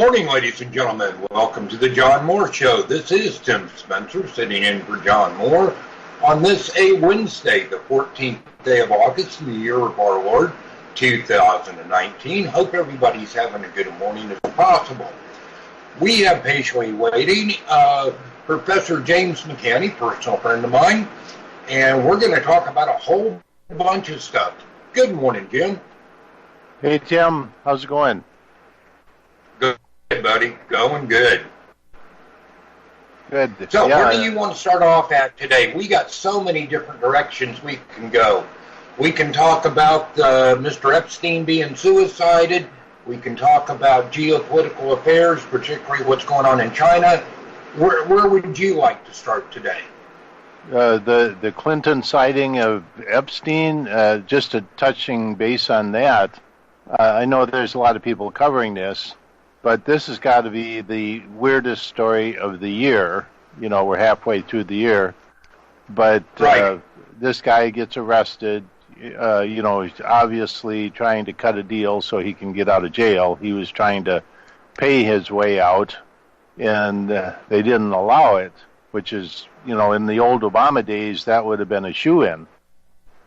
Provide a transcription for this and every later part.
morning, ladies and gentlemen. Welcome to the John Moore Show. This is Tim Spencer sitting in for John Moore on this Wednesday, the 14th day of August in the year of our Lord, 2019. Hope everybody's having a good morning as possible. We have patiently waiting Professor James McCanny, personal friend of mine, and we're going to talk about a whole bunch of stuff. Good morning, Jim. Hey, Tim. How's it going? Good, buddy. Going good. Good. So where do you want to start off at today? We got so many different directions we can go. We can talk about Mr. Epstein being suicided. We can talk about geopolitical affairs, particularly what's going on in China. Where would you like to start today? The Clinton sighting of Epstein, just a touching base on that. I know there's a lot of people covering this, but this has got to be the weirdest story of the year. You know, we're halfway through the year, but right. This guy gets arrested. He's obviously trying to cut a deal so he can get out of jail. He was trying to pay his way out, and they didn't allow it, which is, in the old Obama days, that would have been a shoo-in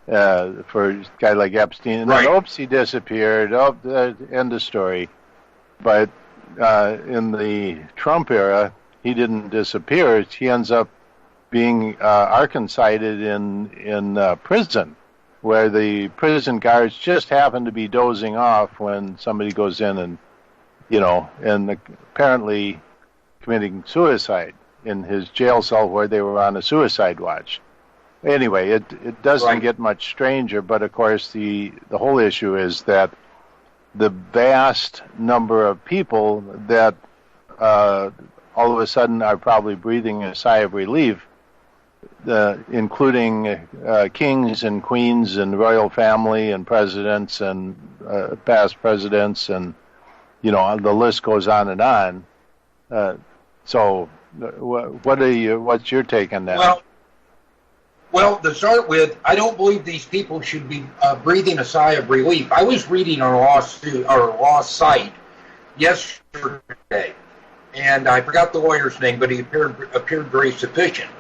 for a guy like Epstein. And right. then, oops, he disappeared. End of story. But in the Trump era, he didn't disappear. He ends up being Arkancided in prison, where the prison guards just happen to be dozing off when somebody goes in and, and apparently committing suicide in his jail cell where they were on a suicide watch. Anyway, it doesn't get much stranger, but of course the whole issue is that the vast number of people that all of a sudden are probably breathing a sigh of relief, including kings and queens and royal family and presidents and past presidents, and the list goes on and on. So, what's your take on that? Well, to start with, I don't believe these people should be breathing a sigh of relief. I was reading on a law site yesterday, and I forgot the lawyer's name, but he appeared very sufficient.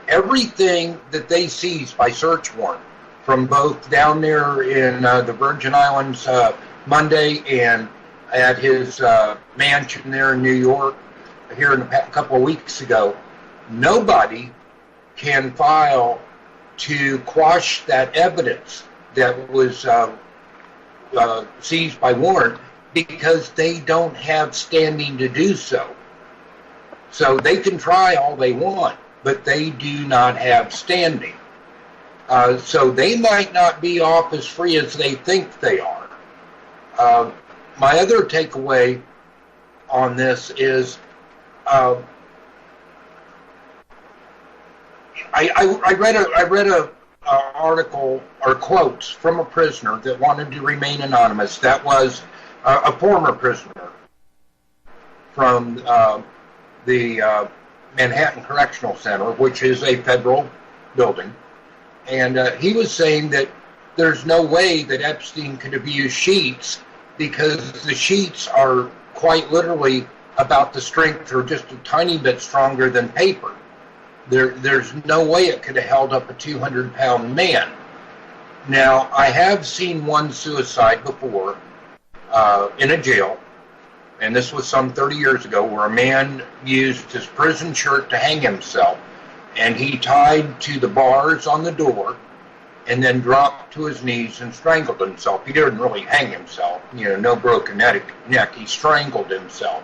Everything that they seized by search warrant, from both down there in the Virgin Islands Monday and at his mansion there in New York here in a couple of weeks ago, nobody can file to quash that evidence that was seized by warrant because they don't have standing to do so. So they can try all they want, but they do not have standing. So they might not be off as free as they think they are. My other takeaway on this is I read a article or quotes from a prisoner that wanted to remain anonymous. That was a former prisoner from the Manhattan Correctional Center, which is a federal building, and he was saying that there's no way that Epstein could have used sheets because the sheets are quite literally about the strength or just a tiny bit stronger than paper. There's no way it could have held up a 200-pound man. Now, I have seen one suicide before in a jail, and this was some 30 years ago, where a man used his prison shirt to hang himself, and he tied to the bars on the door and then dropped to his knees and strangled himself. He didn't really hang himself, no broken neck. He strangled himself.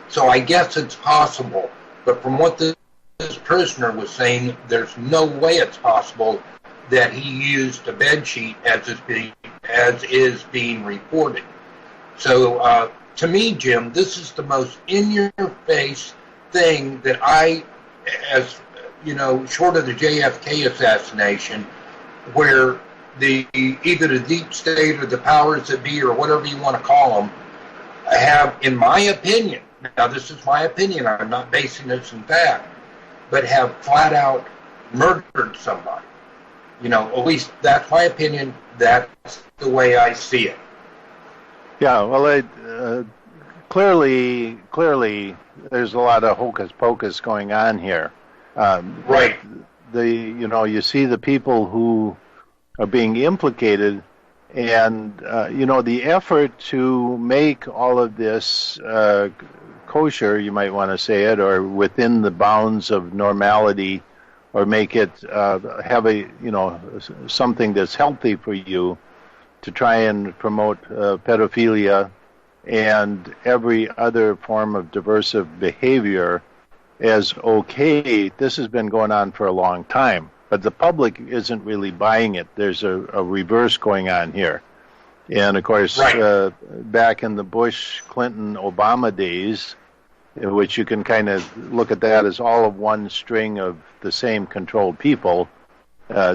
So I guess it's possible, but from what this prisoner was saying, there's no way it's possible that he used a bed sheet as is being reported. So to me, Jim, this is the most in-your-face thing that I, as short of the JFK assassination, where either the deep state or the powers that be or whatever you want to call them have, in my opinion, now this is my opinion, I'm not basing this in fact, but have flat out murdered somebody. At least that's my opinion. That's the way I see it. Yeah, well, clearly, there's a lot of hocus pocus going on here. Right. You see the people who are being implicated, and the effort to make all of this kosher, you might want to say it, or within the bounds of normality, or make it have something that's healthy for you, to try and promote pedophilia and every other form of diversive behavior as okay. This has been going on for a long time, but the public isn't really buying it. There's a reverse going on here. And of course, right. Back in the Bush, Clinton, Obama days, in which you can kind of look at that as all of one string of the same controlled people,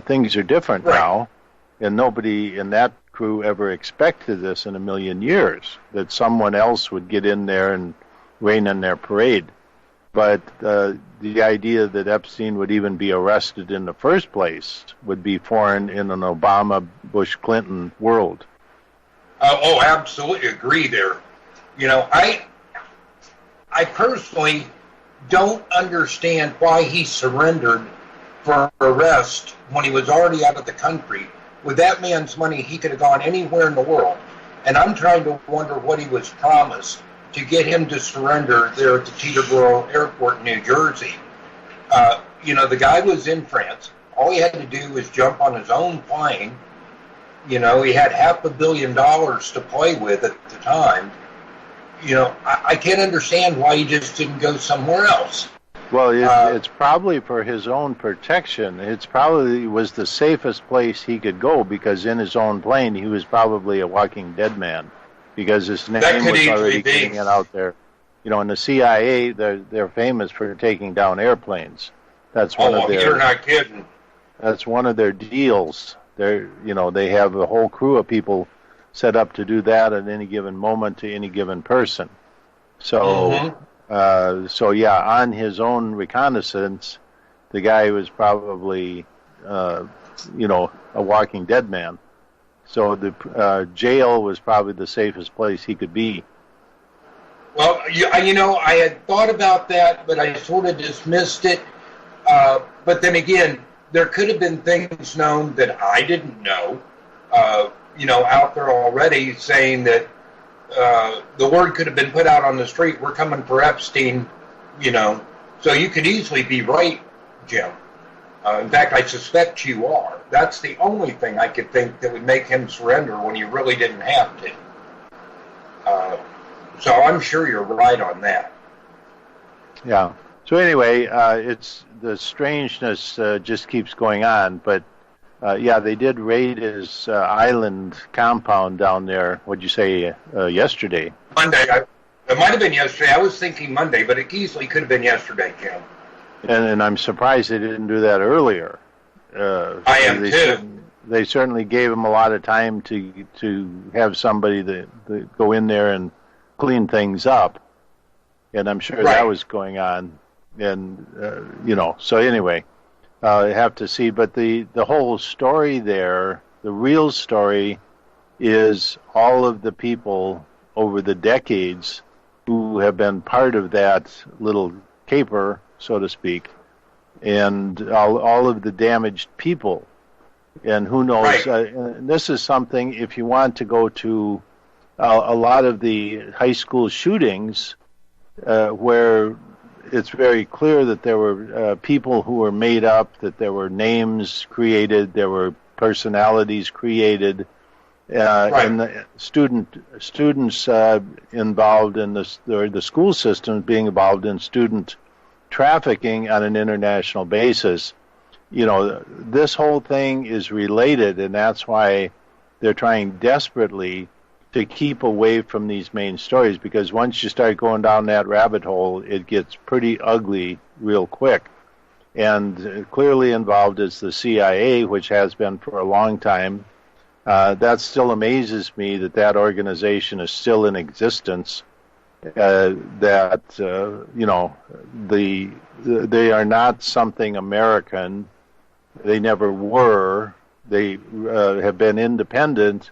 things are different now, and nobody in that crew ever expected this in a million years, that someone else would get in there and rain on their parade. But the idea that Epstein would even be arrested in the first place would be foreign in an Obama, Bush, Clinton world. Oh, absolutely agree there. I personally don't understand why he surrendered for arrest when he was already out of the country. With that man's money, he could have gone anywhere in the world. And I'm trying to wonder what he was promised to get him to surrender there at the Teterboro Airport in New Jersey. The guy was in France. All he had to do was jump on his own plane. He had $500 million to play with at the time. I can't understand why he just didn't go somewhere else. Well, it's probably for his own protection. It's probably was the safest place he could go, because in his own plane he was probably a walking dead man, because his name was already getting it out there. In the CIA, they're famous for taking down airplanes. That's one of their. You're not kidding. That's one of their deals. They have a whole crew of people set up to do that at any given moment to any given person. So, on his own reconnaissance, the guy was probably, a walking dead man. So the jail was probably the safest place he could be. Well, I had thought about that, but I sort of dismissed it. But then again, there could have been things known that I didn't know, out there already, saying that the word could have been put out on the street, we're coming for Epstein, So you could easily be right, Jim. In fact, I suspect you are. That's the only thing I could think that would make him surrender when he really didn't have to. So I'm sure you're right on that. Yeah. So anyway, it's the strangeness just keeps going on. But they did raid his island compound down there. What'd you say yesterday? Monday. It might have been yesterday. I was thinking Monday, but it easily could have been yesterday, Jim. And I'm surprised they didn't do that earlier. I am too. They certainly gave him a lot of time to have somebody that go in there and clean things up, and I'm sure that was going on. And so anyway, I have to see. But the whole story there, the real story, is all of the people over the decades who have been part of that little caper, so to speak, and all of the damaged people. And who knows? And this is something, if you want to go to a lot of the high school shootings, where it's very clear that there were people who were made up, that there were names created, there were personalities created, and the students involved in the school systems being involved in student trafficking on an international basis. This whole thing is related, and that's why they're trying desperately to keep away from these main stories, because once you start going down that rabbit hole, it gets pretty ugly real quick. And clearly involved is the CIA, which has been for a long time. That still amazes me that organization is still in existence. They are not something American. They never were. They have been independent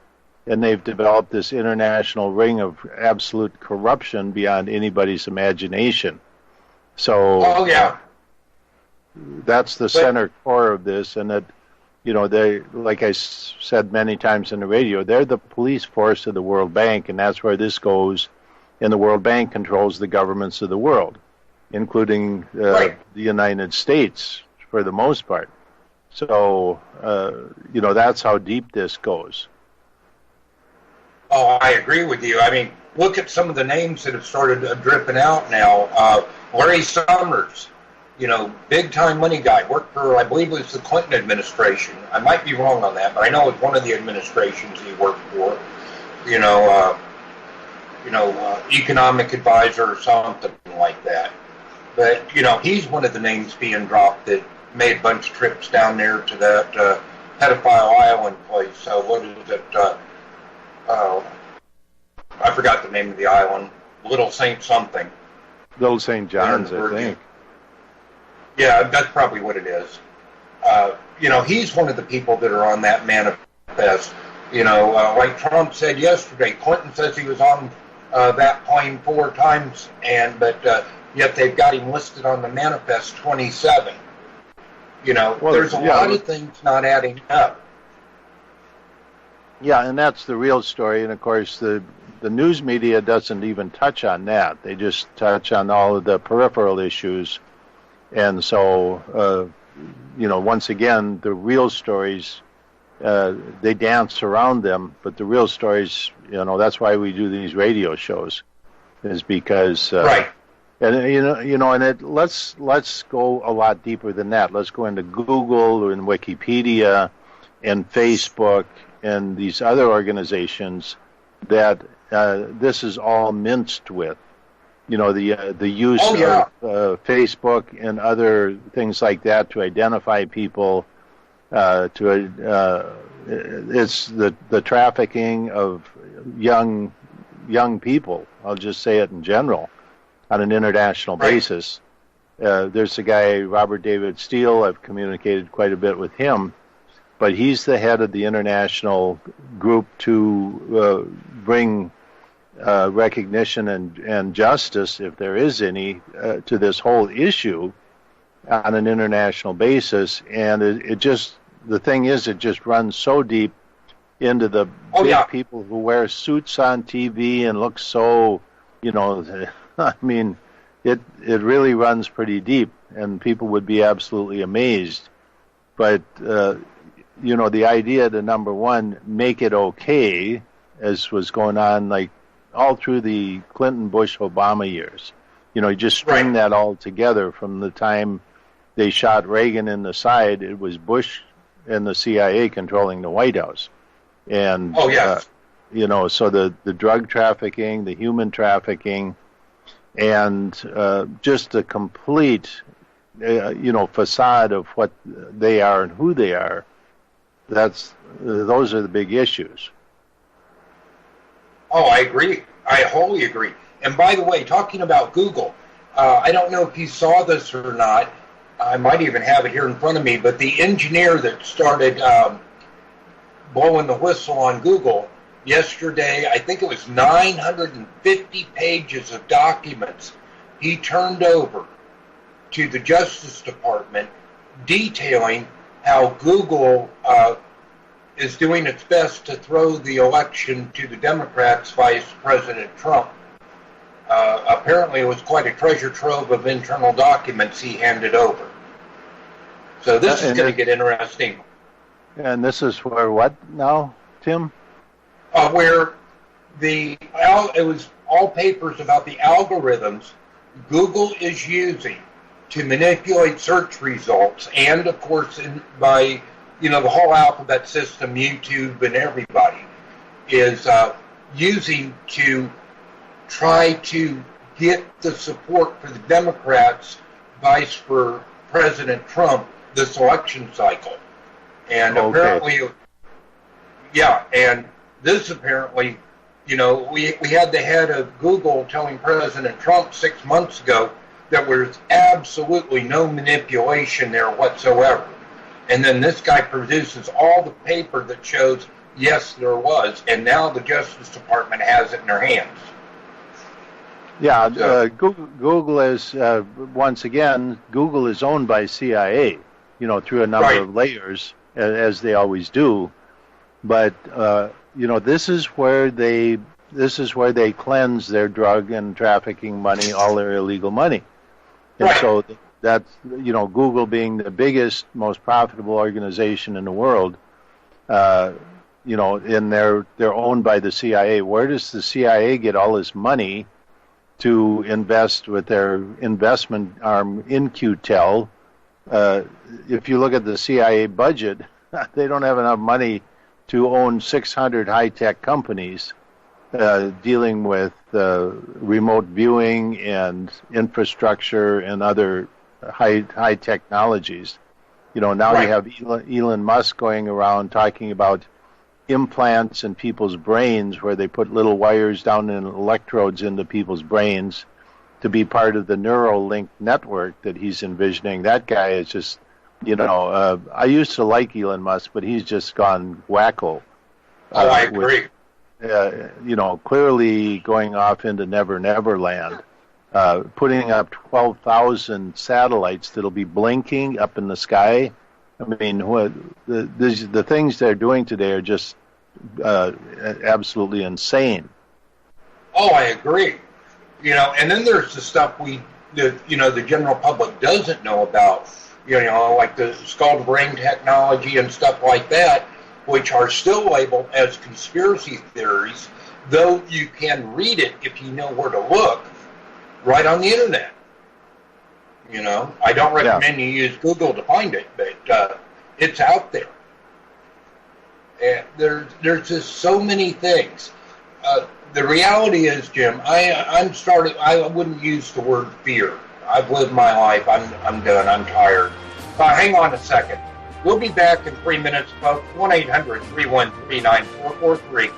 and they've developed this international ring of absolute corruption beyond anybody's imagination. So that's the center core of this, and that, they, like I said many times in the radio, they're the police force of the World Bank, and that's where this goes. And the World Bank controls the governments of the world, including the United States for the most part. So, that's how deep this goes. Oh, I agree with you. I mean, look at some of the names that have started dripping out now. Larry Summers, big-time money guy, worked for, I believe it was the Clinton administration. I might be wrong on that, but I know it's one of the administrations he worked for. Economic advisor or something like that. But, he's one of the names being dropped that made a bunch of trips down there to that pedophile island place. So what is it? I forgot the name of the island. Little Saint something. Little St. John's, I think. Yeah, that's probably what it is. He's one of the people that are on that manifest. Like Trump said yesterday, Clinton says he was on that plane 4 times, but yet they've got him listed on the manifest 27. There's a lot of things not adding up. Yeah, and that's the real story. And of course, the news media doesn't even touch on that. They just touch on all of the peripheral issues. And so, once again, the real stories, they dance around them. But the real stories, that's why we do these radio shows, is because right. And let's go a lot deeper than that. Let's go into Google and Wikipedia and Facebook and these other organizations that this is all minced with. The use of Facebook and other things like that to identify people. It's the trafficking of young people. I'll just say it in general. On an international basis. There's a guy, Robert David Steele, I've communicated quite a bit with him, but he's the head of the international group to bring recognition and justice, if there is any, to this whole issue on an international basis. And the thing is, it just runs so deep into the big people who wear suits on TV and look so, I mean, it really runs pretty deep, and people would be absolutely amazed. But, the idea to, number one, make it okay, as was going on, like, all through the Clinton, Bush, Obama years. You just string that all together from the time they shot Reagan in the side. It was Bush and the CIA controlling the White House. And, so the drug trafficking, the human trafficking, and just the complete, facade of what they are and who they are. Those are the big issues. Oh, I agree. I wholly agree. And by the way, talking about Google, I don't know if you saw this or not. I might even have it here in front of me, but the engineer that started blowing the whistle on Google yesterday, I think it was 950 pages of documents he turned over to the Justice Department detailing how Google is doing its best to throw the election to the Democrats, Vice President Trump. Apparently it was quite a treasure trove of internal documents he handed over. So this is going to get interesting. And this is where what now, Tim? Where it was all papers about the algorithms Google is using to manipulate search results, and of course by the whole alphabet system, YouTube and everybody is using to try to get the support for the Democrats, Vice for President Trump, this election cycle. And apparently, and this apparently, we had the head of Google telling President Trump 6 months ago that there's absolutely no manipulation there whatsoever. And then this guy produces all the paper that shows Yes, there was, and now the Justice Department has it in their hands. Yeah, Google is, once again, Google is owned by CIA, through a number of layers, as they always do. But, this is where they cleanse their drug and trafficking money, all their illegal money. And so that's, Google being the biggest, most profitable organization in the world, and they're owned by the CIA. Where does the CIA get all this money to invest with their investment arm In-Q-Tel? If you look at the CIA budget, they don't have enough money to own 600 high-tech companies dealing with remote viewing and infrastructure and other high technologies. Now you have Elon Musk going around talking about implants in people's brains, where they put little wires down in electrodes into people's brains to be part of the Neuralink network that he's envisioning. That guy is just, I used to like Elon Musk, but he's just gone wacko. I agree. Clearly going off into Never Never Land, putting up 12,000 satellites that'll be blinking up in the sky. I mean, the things they're doing today are just absolutely insane. Oh, I agree. And then there's the stuff the general public doesn't know about, like the skull-to-brain technology and stuff like that, which are still labeled as conspiracy theories, though you can read it if you know where to look, right on the internet. I don't recommend you use Google to find it, but it's out there. And there's just so many things. The reality is, Jim, I wouldn't use the word fear. I've lived my life. I'm done. I'm tired. But hang on a second. We'll be back in 3 minutes, folks. 1-800-313-9443.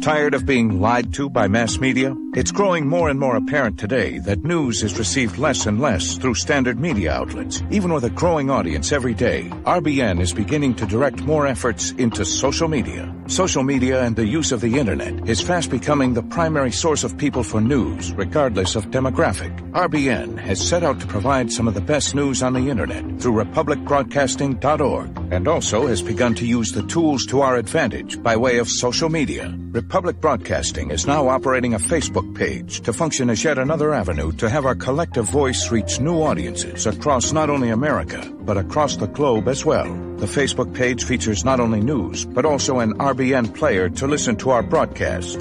Tired of being lied to by mass media? It's growing more and more apparent today that news is received less and less through standard media outlets. Even with a growing audience every day, RBN is beginning to direct more efforts into social media. Social media and the use of the internet is fast becoming the primary source of people for news, regardless of demographic. RBN has set out to provide some of the best news on the internet through republicbroadcasting.org, and also has begun to use the tools to our advantage by way of social media. Republic Broadcasting is now operating a Facebook page to function as yet another avenue to have our collective voice reach new audiences across not only America, but across the globe as well. The Facebook page features not only news, but also an RBN player to listen to our broadcast.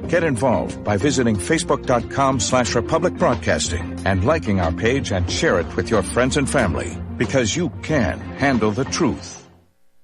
Get involved by visiting facebook.com/Republic Broadcasting and liking our page and share it with your friends and family, because you can handle the truth.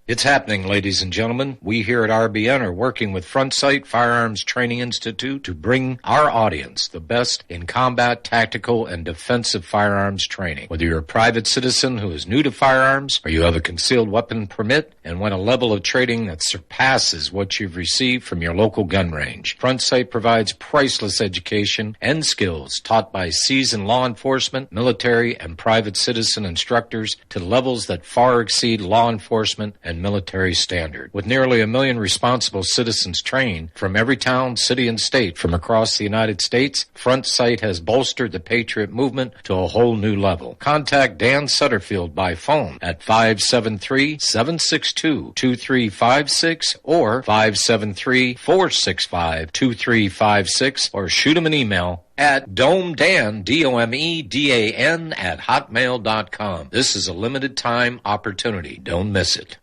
It's happening, ladies and gentlemen. We here at RBN are working with Front Sight Firearms Training Institute to bring our audience the best in combat, tactical, and defensive firearms training. Whether you're a private citizen who is new to firearms, or you have a concealed weapon permit and want a level of training that surpasses what you've received from your local gun range, Front Sight provides priceless education and skills taught by seasoned law enforcement, military, and private citizen instructors to levels that far exceed law enforcement and military standard. With nearly 1 million responsible citizens trained from every town, city, and state from across the United States, Front Sight has bolstered the Patriot movement to a whole new level. Contact Dan Sutterfield by phone at 573-762-2356 or 573-465-2356, or shoot him an email at domedan, DOMEDAN, at hotmail.com. This is a limited time opportunity. Don't miss it.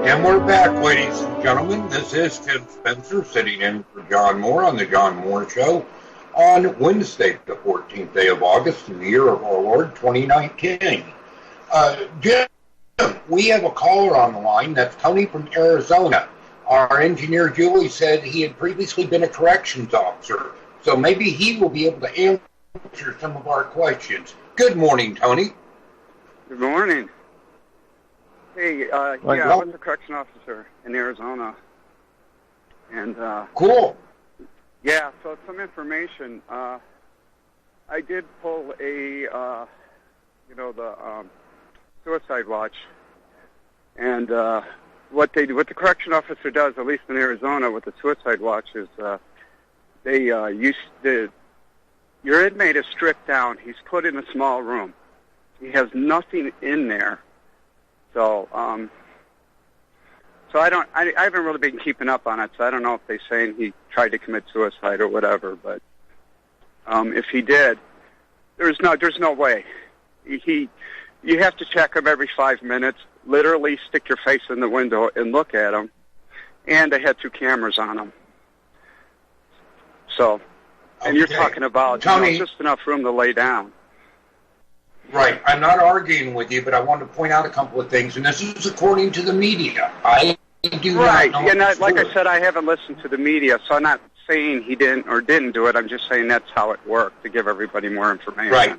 And we're back, ladies and gentlemen. This is Tim Spencer sitting in for John Moore on the John Moore Show on Wednesday, the 14th day of August in the year of our Lord, 2019. Jim, we have a caller on the line. That's Tony from Arizona. Our engineer, Julie, said he had previously been a corrections officer, so maybe he will be able to answer some of our questions. Good morning, Tony. Good morning. Hey, I was a correction officer in Arizona. And cool. Yeah, so some information. I did pull the suicide watch. And what the correction officer does, at least in Arizona, with the suicide watch is your inmate is stripped down. He's put in a small room. He has nothing in there. So, I haven't really been keeping up on it, so I don't know if they're saying he tried to commit suicide or whatever, but if he did, there's no way. You have to check him every 5 minutes, literally stick your face in the window and look at him, and they had 2 cameras on him. So, and you're talking about Tony, just enough room to lay down. Right. I'm not arguing with you, but I want to point out a couple of things, and this is according to the media. I do not know. Right. Like I said, I haven't listened to the media, so I'm not saying he didn't or didn't do it. I'm just saying that's how it worked, to give everybody more information. Right.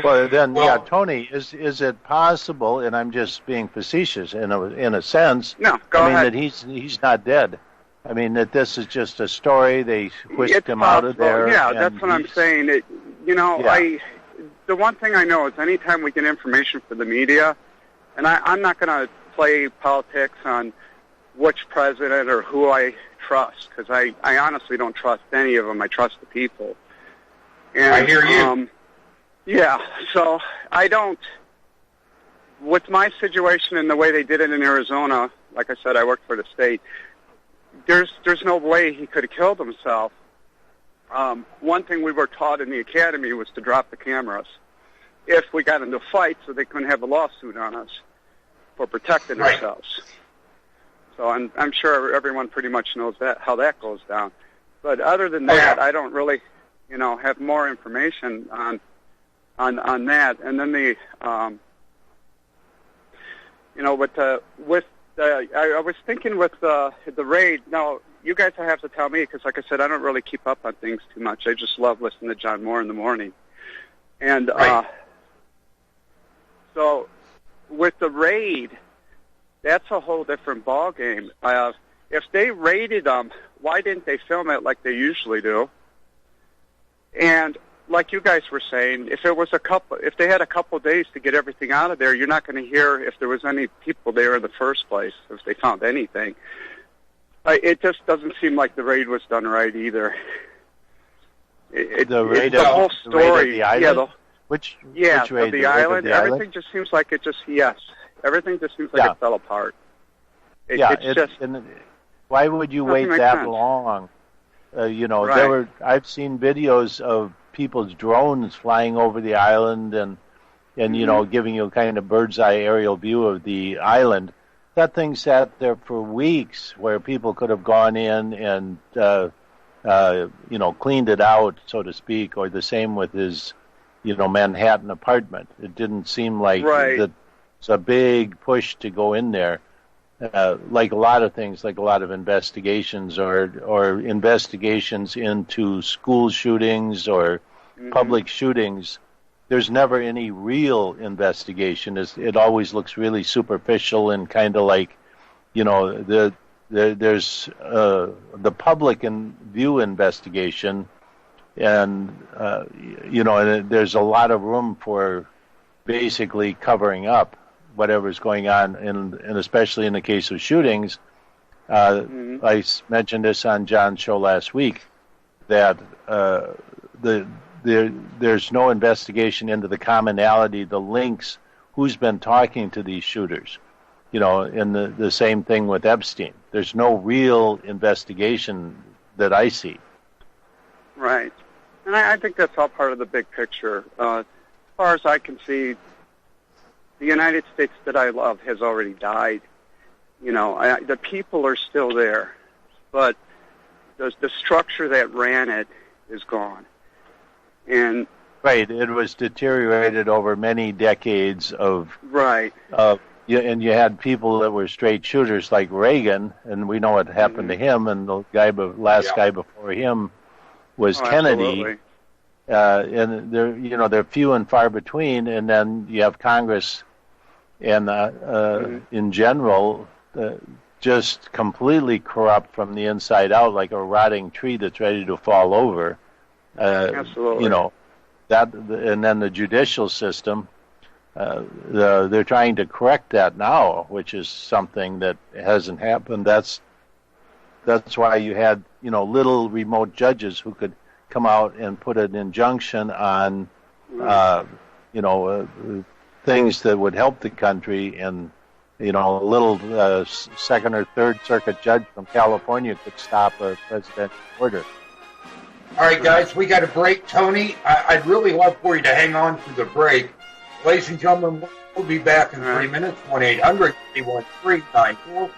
Well, Tony, is it possible, and I'm just being facetious in a sense, no, go ahead. that he's not dead? I mean, that this is just a story, they whisked him out of there. Yeah, that's what I'm saying. The one thing I know is anytime we get information from the media, and I'm not going to play politics on which president or who I trust, because I honestly don't trust any of them. I trust the people. And, I hear you. Yeah, so I don't, with my situation and the way they did it in Arizona, like I said, I worked for the state, there's no way he could have killed himself. One thing we were taught in the academy was to drop the cameras if we got into fights, so they couldn't have a lawsuit on us for protecting ourselves. So I'm sure everyone pretty much knows how that goes down. But other than that, I don't really, have more information on that. And then I was thinking with the raid. Now, you guys have to tell me, because like I said, I don't really keep up on things too much. I just love listening to John Moore in the morning. And so with the raid, that's a whole different ballgame. If they raided them, why didn't they film it like they usually do? And like you guys were saying, if they had a couple of days to get everything out of there, you're not going to hear if there was any people there in the first place, if they found anything. It just doesn't seem like the raid was done right either. The whole story, the island? Which raid? The island. Everything just seems like everything just seems like it fell apart. Why would you wait that long? I've seen videos of people's drones flying over the island and giving you a kind of bird's eye aerial view of the island. That thing sat there for weeks, where people could have gone in and cleaned it out, so to speak, or the same with his Manhattan apartment. It didn't seem like it's a big push to go in there, like a lot of things, like a lot of investigations or investigations into school shootings or public shootings. There's never any real investigation. It always looks really superficial and kind of like, there's the public view investigation, and there's a lot of room for basically covering up whatever's going on, and especially in the case of shootings. I mentioned this on John's show last week, that there's no investigation into the commonality, the links, who's been talking to these shooters. And the same thing with Epstein. There's no real investigation that I see. Right. And I think that's all part of the big picture. As far as I can see, the United States that I love has already died. The people are still there, but the structure that ran it is gone. And right, it was deteriorated over many decades of right. And you had people that were straight shooters like Reagan, and we know what happened to him. And the last guy before him was Kennedy. And they're few and far between. And then you have Congress, and in general, just completely corrupt from the inside out, like a rotting tree that's ready to fall over. Absolutely. And then the judicial system. They're trying to correct that now, which is something that hasn't happened. That's why you had little remote judges who could come out and put an injunction on things that would help the country, and a little second or third circuit judge from California could stop a presidential order. All right, guys, we got a break. Tony, I'd really love for you to hang on to the break. Ladies and gentlemen, we'll be back in 3 minutes. 1-800-313-9443.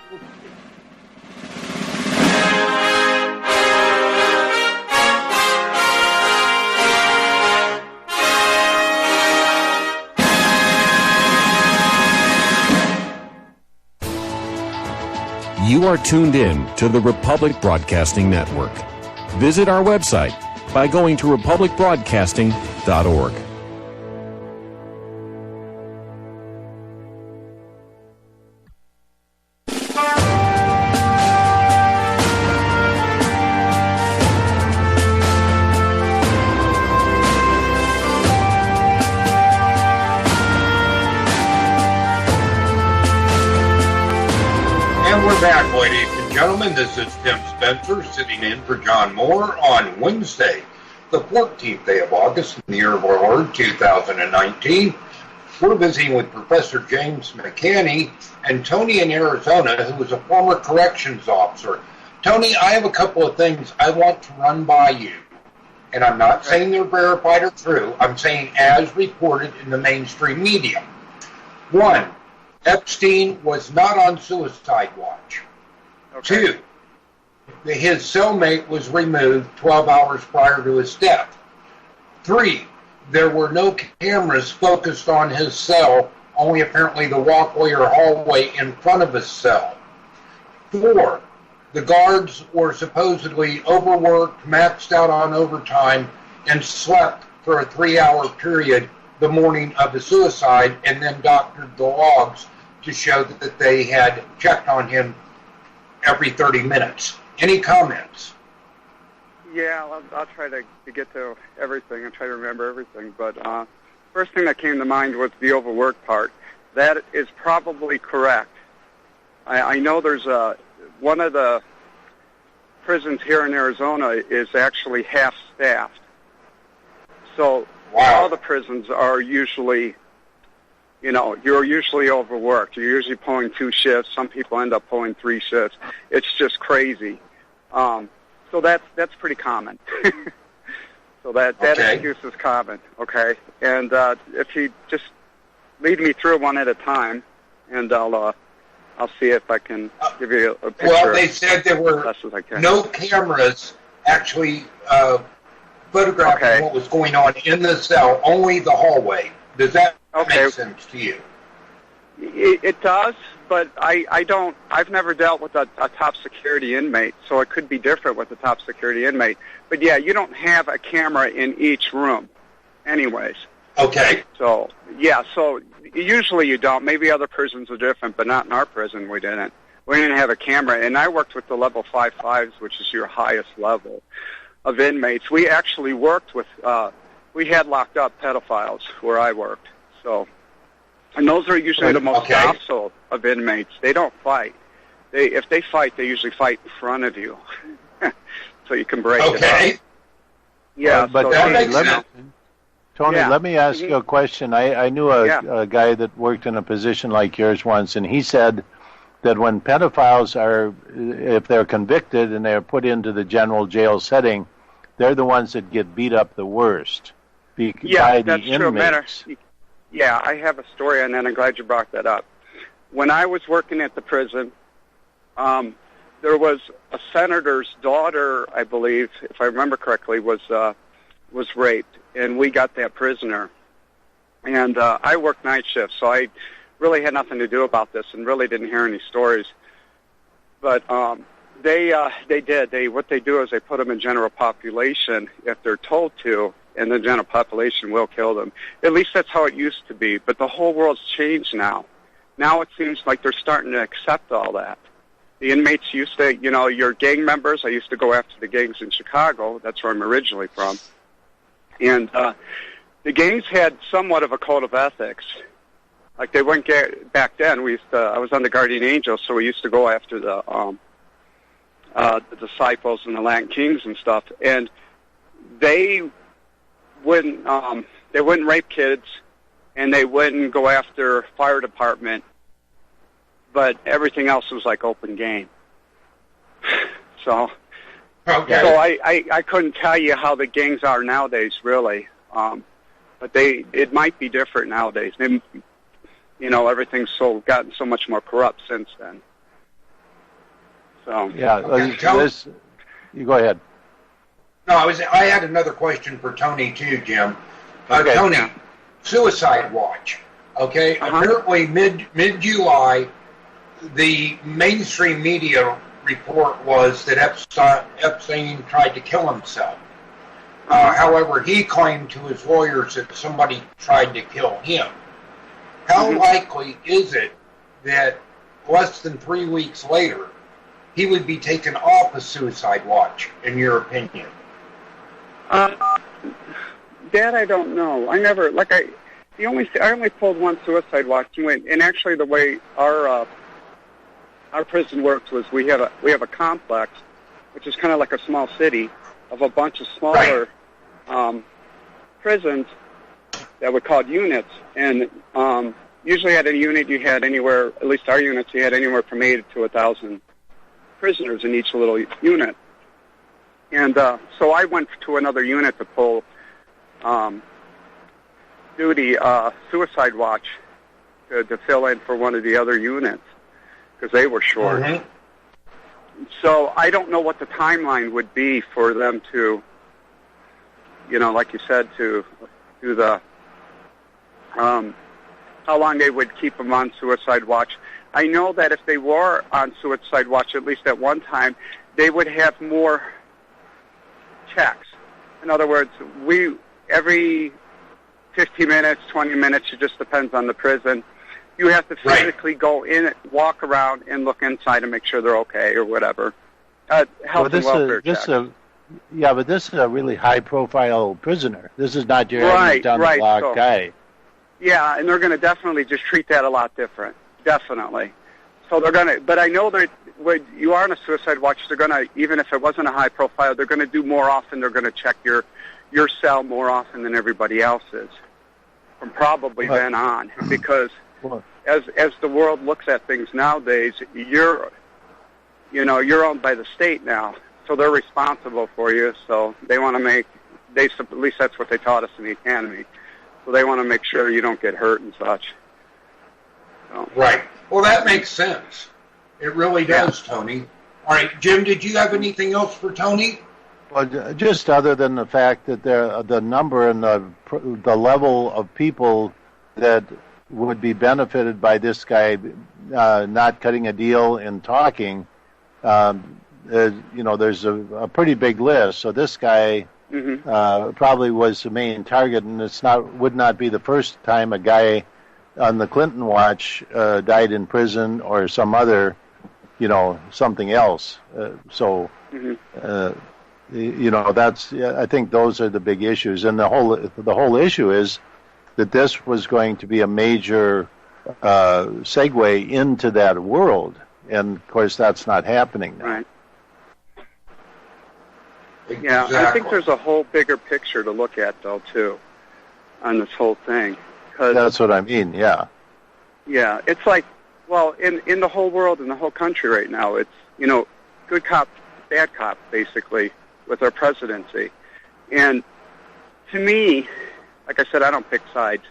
You are tuned in to the Republic Broadcasting Network. Visit our website by going to republicbroadcasting.org. Back, ladies and gentlemen, this is Tim Spencer sitting in for John Moore on Wednesday, the 14th day of August in the year of our Lord 2019. We're visiting with Professor James McCanney and Tony in Arizona, who is a former corrections officer. Tony, I have a couple of things I want to run by you, and I'm not saying they're verified or true. I'm saying as reported in the mainstream media. One, Epstein was not on suicide watch. Okay. 2, his cellmate was removed 12 hours prior to his death. 3, there were no cameras focused on his cell, only apparently the walkway or hallway in front of his cell. 4, the guards were supposedly overworked, maxed out on overtime, and slept for a 3-hour period the morning of the suicide, and then doctored the logs to show that they had checked on him every 30 minutes. Any comments? Yeah, I'll try to get to everything and try to remember everything. But first thing that came to mind was the overwork part. That is probably correct. I know there's one of the prisons here in Arizona is actually half-staffed. So all the prisons are usually, you're usually overworked. You're usually pulling 2 shifts. Some people end up pulling 3 shifts. It's just crazy. So that's pretty common. So that excuse is common, okay? And if you just lead me through one at a time, and I'll see if I can give you a picture. Well, they said there were no cameras actually photographing what was going on in the cell, only the hallway. Does that make sense to you? It does, but I've never dealt with a top security inmate, so it could be different with a top security inmate. But yeah, you don't have a camera in each room anyways. Okay. So usually you don't. Maybe other prisons are different, but not in our prison. We didn't have a camera. And I worked with the level 5.5s, which is your highest level of inmates. We actually worked with, we had locked up pedophiles where I worked. So, and those are usually the most docile of inmates. They don't fight. If they fight, they usually fight in front of you, so you can break it up. Yeah, but Tony, let me ask you a question. I knew a guy that worked in a position like yours once, and he said that when pedophiles if they're convicted and they're put into the general jail setting, they're the ones that get beat up the worst by the inmates. True. Yeah, I have a story on that. I'm glad you brought that up. When I was working at the prison, there was a senator's daughter, I believe, if I remember correctly, was raped, and we got that prisoner. And I worked night shifts, so I really had nothing to do about this, and really didn't hear any stories. But they did. What they do is they put them in general population if they're told to, and the general population will kill them. At least that's how it used to be. But the whole world's changed now. Now it seems like they're starting to accept all that. The inmates used to, your gang members. I used to go after the gangs in Chicago. That's where I'm originally from. And the gangs had somewhat of a code of ethics. Like they wouldn't get back then. I was on the Guardian Angels, so we used to go after the disciples and the Latin Kings and stuff. And they wouldn't rape kids, and they wouldn't go after fire department. But everything else was like open game. So, okay. So I couldn't tell you how the gangs are nowadays, really. But it might be different nowadays. Everything's gotten so much more corrupt since then. So yeah, you go ahead. No, I had another question for Tony too, Jim. Okay. Tony, Suicide Watch. Okay, apparently mid-July, the mainstream media report was that Epstein tried to kill himself. However, he claimed to his lawyers that somebody tried to kill him. How likely is it that less than 3 weeks later, he would be taken off of Suicide Watch, in your opinion? That I don't know. I only pulled one Suicide Watch and went. And actually, the way our prison works was we have a complex, which is kind of like a small city, of a bunch of smaller prisons that were called units. And usually at a unit you had anywhere, at least our units, you had anywhere from 8 to 1,000 prisoners in each little unit. And so I went to another unit to pull duty Suicide Watch to fill in for one of the other units because they were short. So I don't know what the timeline would be for them to, like you said, to do the how long they would keep them on Suicide Watch. I know that if they were on Suicide Watch, at least at one time, they would have more checks. In other words, every 15 minutes, 20 minutes, it just depends on the prison, you have to physically go in, walk around, and look inside and make sure they're okay or whatever. Health and welfare checks. But this is a really high-profile prisoner. This is not your down-the-block guy. Yeah, and they're going to definitely just treat that a lot different. Definitely. So they're going to, but I know that when you are on a Suicide Watch, they're going to, even if it wasn't a high profile, they're going to do more often. They're going to check your cell more often than everybody else's from probably then on. Because as the world looks at things nowadays, you're owned by the state now. So they're responsible for you. So they want to at least that's what they taught us in the academy. So they want to make sure you don't get hurt and such. So. Right. Well, that makes sense. It really does, Tony. All right, Jim, did you have anything else for Tony? Well, just other than the fact that the number and the level of people that would be benefited by this guy not cutting a deal and talking, there's a pretty big list. So this guy probably was the main target, and would not be the first time a guy on the Clinton watch died in prison or some other, something else. That's I think those are the big issues, and the whole issue is that this was going to be a major segue into that world, and of course that's not happening now. Right. Yeah, exactly. I think there's a whole bigger picture to look at, though, too, on this whole thing. That's what I mean, yeah. Yeah, it's like, well, in the whole world, in the whole country right now, it's, good cop, bad cop, basically, with our presidency. And to me, like I said, I don't pick sides.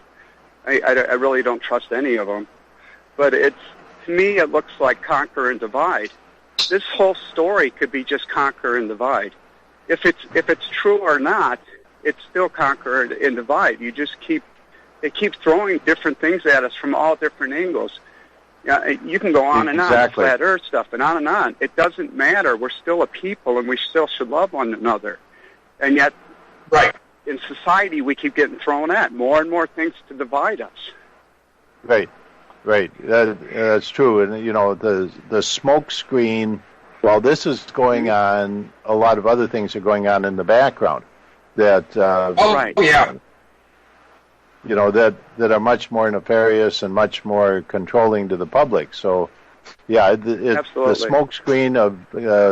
I really don't trust any of them. But to me, it looks like conquer and divide. this whole story could be just conquer and divide. If it's true or not, it's still conquer and divide. They keep throwing different things at us from all different angles. You can go on and on, flat Earth stuff, and on and on. It doesn't matter. We're still a people, and we still should love one another. And yet, right, in society, we keep getting thrown at more and more things to divide us. Right. That's true. And, the smoke screen, while this is going on, a lot of other things are going on in the background that, yeah. That are much more nefarious and much more controlling to the public. So, yeah, the smoke screen of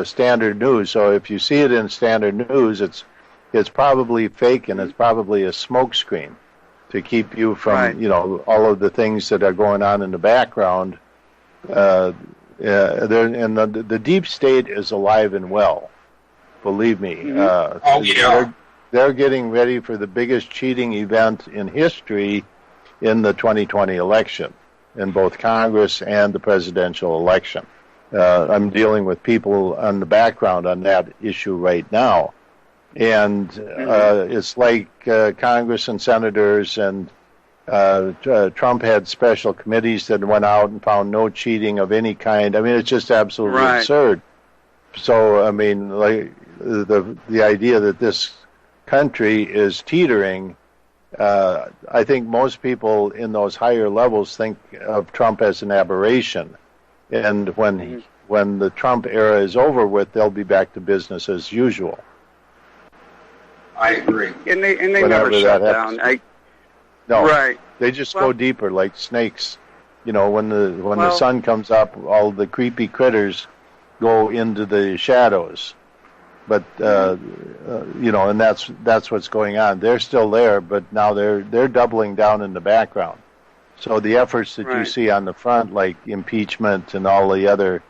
standard news. So if you see it in standard news, it's probably fake, and it's probably a smoke screen to keep you from, all of the things that are going on in the background. And the deep state is alive and well. Believe me. Mm-hmm. They're getting ready for the biggest cheating event in history in the 2020 election, in both Congress and the presidential election. I'm dealing with people on the background on that issue right now. And it's like Congress and senators and Trump had special committees that went out and found no cheating of any kind. I mean, it's just absolutely absurd. So, I mean, like the idea that this country is teetering, I think most people in those higher levels think of Trump as an aberration. And when the Trump era is over with, they'll be back to business as usual. I agree. And they never shut down. They just go deeper like snakes. When the sun comes up, all the creepy critters go into the shadows. But and that's what's going on. They're still there, but now they're doubling down in the background. So the efforts that you see on the front, like impeachment and all the other,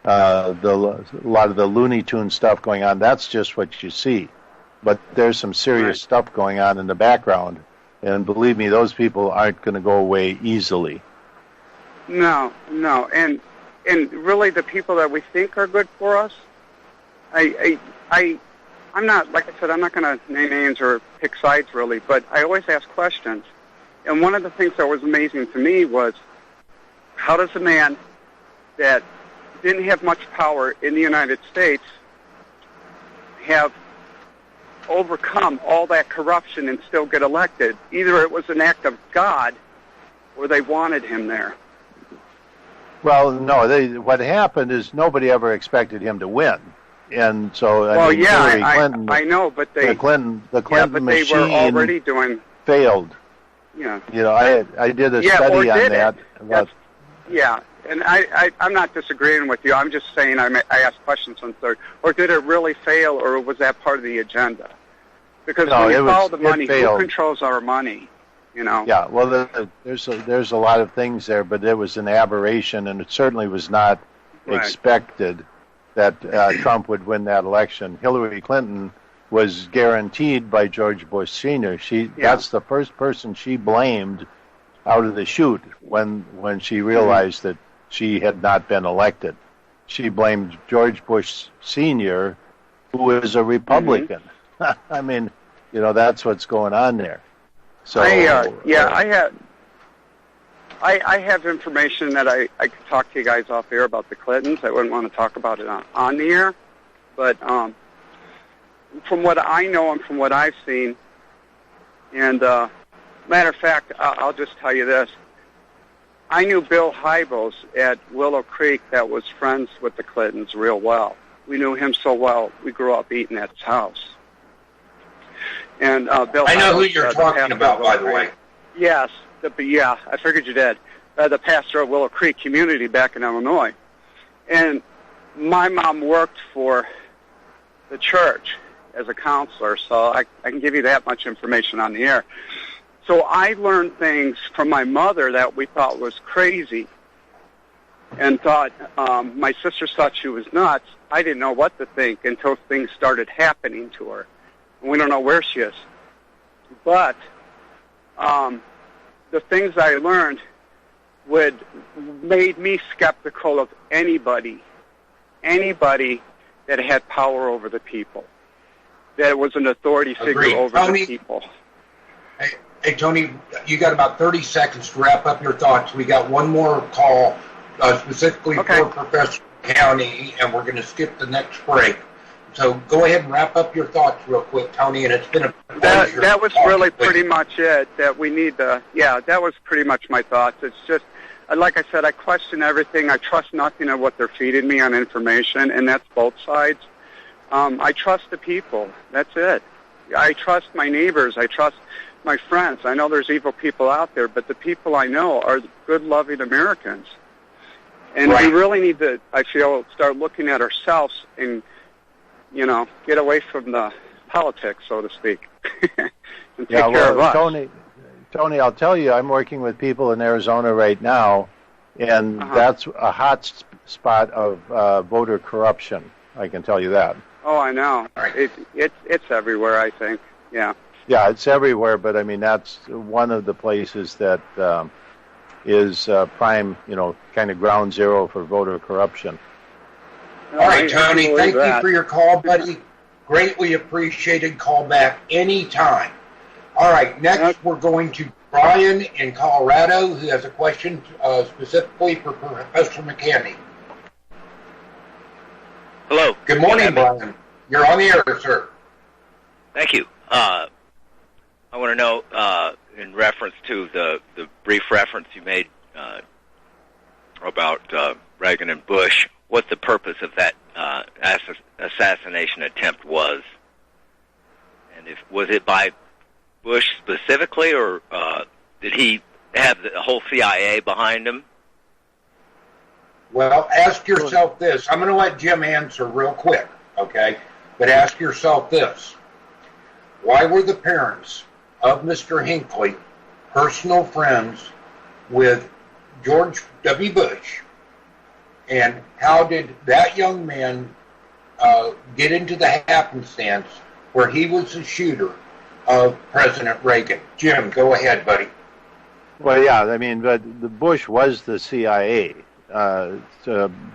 a lot of the Looney Tune stuff going on, that's just what you see. But there's some serious stuff going on in the background, and believe me, those people aren't going to go away easily. No, and really, the people that we think are good for us, I'm not, like I said, I'm not going to name names or pick sides really, but I always ask questions. And one of the things that was amazing to me was, how does a man that didn't have much power in the United States have overcome all that corruption and still get elected? Either it was an act of God or they wanted him there. Well, no, what happened is nobody ever expected him to win. And so, Hillary Clinton, I know, but the Clinton machine they were already doing failed. Yeah. I did a study on that. And I'm not disagreeing with you. I'm just saying I asked questions on third. Or did it really fail, or was that part of the agenda? Because when you follow the money, who controls our money? Yeah, well, there's a lot of things there, but it was an aberration, and it certainly was not expected that Trump would win that election. Hillary Clinton was guaranteed by George Bush Sr. That's the first person she blamed out of the chute when she realized that she had not been elected. She blamed George Bush Sr., who is a Republican. I mean, that's what's going on there. So I have information that I could talk to you guys off air about the Clintons. I wouldn't want to talk about it on the air. But from what I know and from what I've seen, and matter of fact, I'll just tell you this. I knew Bill Hybels at Willow Creek that was friends with the Clintons real well. We knew him so well, we grew up eating at his house. And Bill I know who you're talking about, by the way. Yes. I figured you did. The pastor of Willow Creek Community back in Illinois. And my mom worked for the church as a counselor, so I can give you that much information on the air. So I learned things from my mother that we thought was crazy and thought my sisters thought she was nuts. I didn't know what to think until things started happening to her. And we don't know where she is. But the things I learned made me skeptical of anybody anybody that had power over the people, that it was an authority figure Agreed. over Tony, the people. Hey, Tony, you got about 30 seconds to wrap up your thoughts. We got one more call specifically for Professor County, and we're going to skip the next break. So go ahead and wrap up your thoughts real quick, Tony, and it's been a pleasure. That was really pretty much it, that we need to, that was pretty much my thoughts. It's just, like I said, I question everything. I trust nothing of what they're feeding me on information, and that's both sides. I trust the people. That's it. I trust my neighbors. I trust my friends. I know there's evil people out there, but the people I know are good, loving Americans. And we really need to, I feel, start looking at ourselves and, get away from the politics, so to speak, and take care of us. Tony, I'll tell you, I'm working with people in Arizona right now, and that's a hot spot of voter corruption. I can tell you that. Oh, I know. It's everywhere, I think. Yeah. Yeah, it's everywhere, but I mean that's one of the places that is prime, kind of ground zero for voter corruption. All right, Tony, thank you for your call, buddy. Greatly appreciated. Call back anytime. All right, next we're going to Brian in Colorado, who has a question specifically for Professor McCanny. Hello. Good morning, Brian. You're on the air, sir. Thank you. I want to know, in reference to the brief reference you made about Reagan and Bush, what the purpose of that assassination attempt was, and was it by Bush specifically, or did he have the whole CIA behind him? Well, ask yourself this. I'm going to let Jim answer real quick, okay? But ask yourself this. Why were the parents of Mr. Hinckley personal friends with George W. Bush? And how did that young man get into the happenstance where he was the shooter of President Reagan? Jim, go ahead, buddy. Well, yeah, I mean, but the Bush was the CIA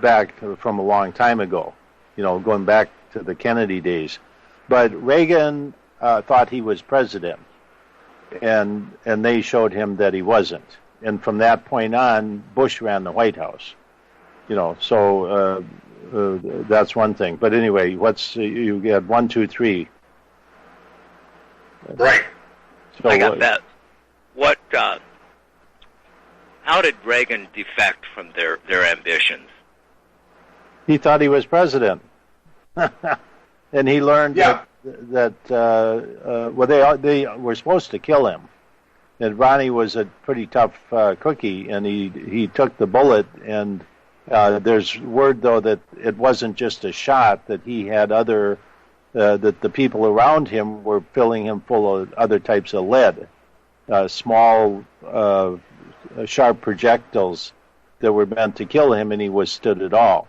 back from a long time ago, going back to the Kennedy days. But Reagan thought he was president, and they showed him that he wasn't. And from that point on, Bush ran the White House. So that's one thing. But anyway, you get 1, 2, 3. Right. So, I got that. How did Reagan defect from their ambitions? He thought he was president, and he learned that they were supposed to kill him. And Ronnie was a pretty tough cookie, and he took the bullet. And there's word though that it wasn't just a shot; that he had that the people around him were filling him full of other types of lead, small, sharp projectiles that were meant to kill him, and he withstood it all.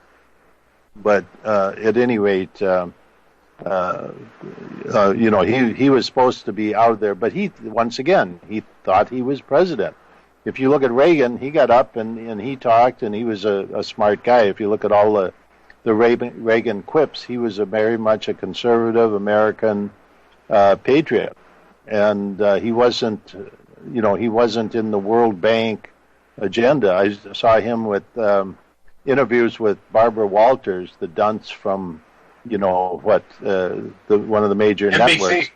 But at any rate, he was supposed to be out there. But he thought he was president. If you look at Reagan, he got up and he talked, and he was a smart guy. If you look at all the Reagan quips, he was very much a conservative American patriot, and he wasn't in the World Bank agenda. I saw him with interviews with Barbara Walters, the dunce from one of the major NBC. networks.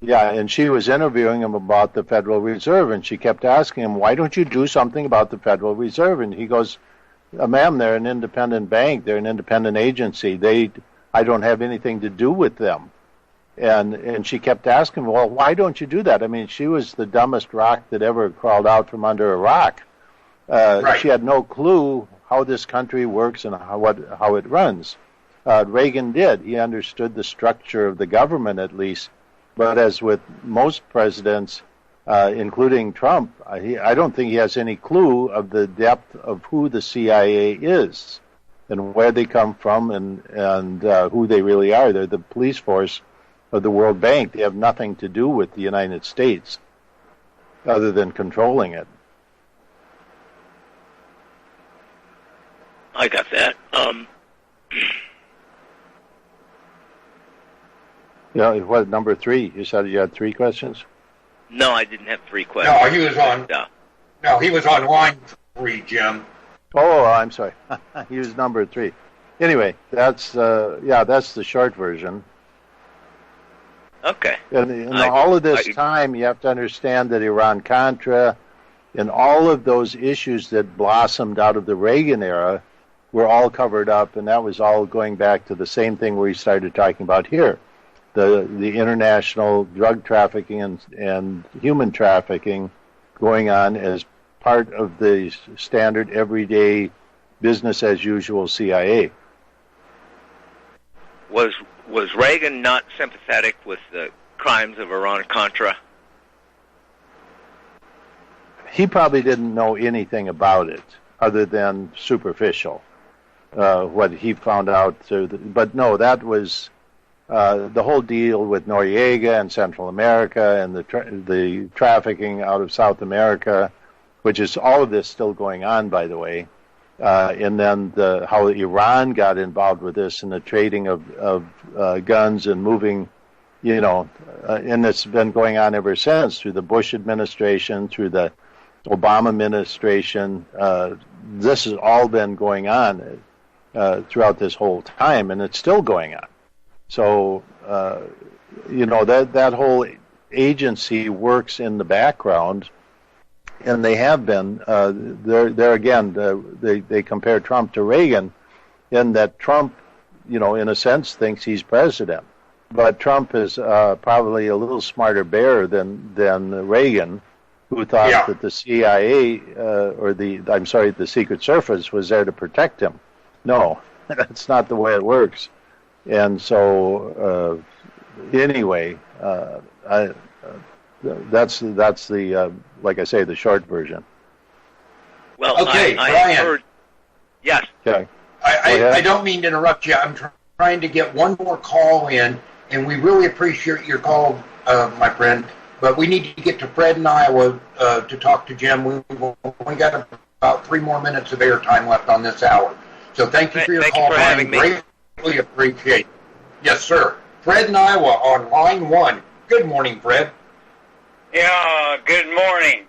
Yeah, and she was interviewing him about the Federal Reserve, and she kept asking him, "Why don't you do something about the Federal Reserve?" And he goes, "Ma'am, they're an independent bank. They're an independent agency. I don't have anything to do with them." And she kept asking, "Well, why don't you do that?" I mean, she was the dumbest rock that ever crawled out from under a rock. Right. She had no clue how this country works and how it runs. Reagan did. He understood the structure of the government at least. But as with most presidents, including Trump, I don't think he has any clue of the depth of who the CIA is and where they come from and who they really are. They're the police force of the World Bank. They have nothing to do with the United States other than controlling it. I got that. Yeah, what, number 3? You said you had 3 questions? No, I didn't have 3 questions. No, he was on. No, he was on line 3, Jim. Oh, I'm sorry. He was number 3. Anyway, that's the short version. Okay. And all of this time, you have to understand that Iran-Contra and all of those issues that blossomed out of the Reagan era were all covered up, and that was all going back to the same thing we started talking about here. The international drug trafficking and human trafficking going on as part of the standard everyday business as usual CIA. Was Reagan not sympathetic with the crimes of Iran-Contra? He probably didn't know anything about it other than superficial, what he found out. But no, that was the whole deal with Noriega and Central America and the trafficking out of South America, which is all of this still going on, by the way. And then how Iran got involved with this and the trading of guns and moving, and it's been going on ever since through the Bush administration, through the Obama administration. This has all been going on throughout this whole time, and it's still going on. So, that whole agency works in the background. And they have been. There again, they compare Trump to Reagan, in that Trump, in a sense, thinks he's president, but Trump is probably a little smarter bear than Reagan, who thought that the CIA the Secret Service was there to protect him. No, that's not the way it works. And so, anyway, that's the like I say, the short version. Well, okay, I Brian. heard. Yes. Okay. I don't mean to interrupt you. I'm trying to get one more call in, and we really appreciate your call, my friend. But we need to get to Fred in Iowa to talk to Jim. We've only got about 3 more minutes of airtime left on this hour. So thank you for your call, Brian. Greatly appreciate it. Yes, sir. Fred in Iowa on line 1. Good morning, Fred. Yeah, good morning.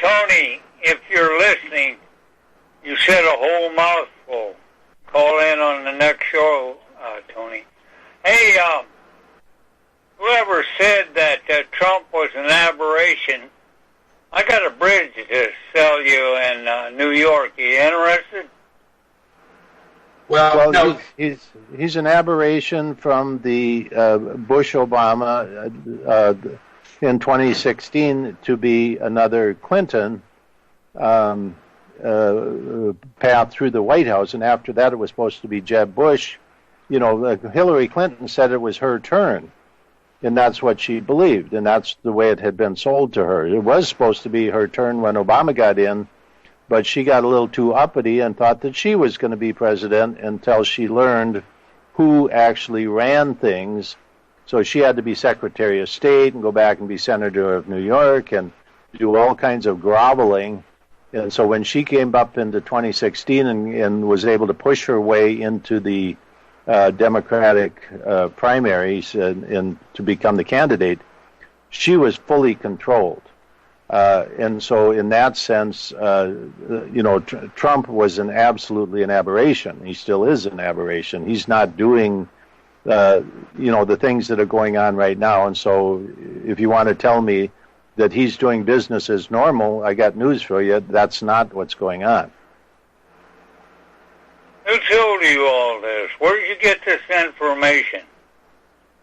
Tony, if you're listening, you said a whole mouthful. Call in on the next show, Tony. Hey, whoever said that Trump was an aberration, I got a bridge to sell you in New York. You interested? Well, no. He's an aberration from the Bush-Obama in 2016 to be another Clinton path through the White House, and after that it was supposed to be Jeb Bush. Hillary Clinton said it was her turn, and that's what she believed, and that's the way it had been sold to her. It was supposed to be her turn when Obama got in, but she got a little too uppity and thought that she was going to be president until she learned who actually ran things. So she had to be Secretary of State and go back and be Senator of New York and do all kinds of groveling. And so when she came up into 2016 and was able to push her way into the Democratic primaries and to become the candidate, she was fully controlled. And so in that sense, Trump was absolutely an aberration. He still is an aberration. He's not doing the things that are going on right now. And so if you want to tell me that he's doing business as normal, I got news for you. That's not what's going on. Who told you all this? Where did you get this information?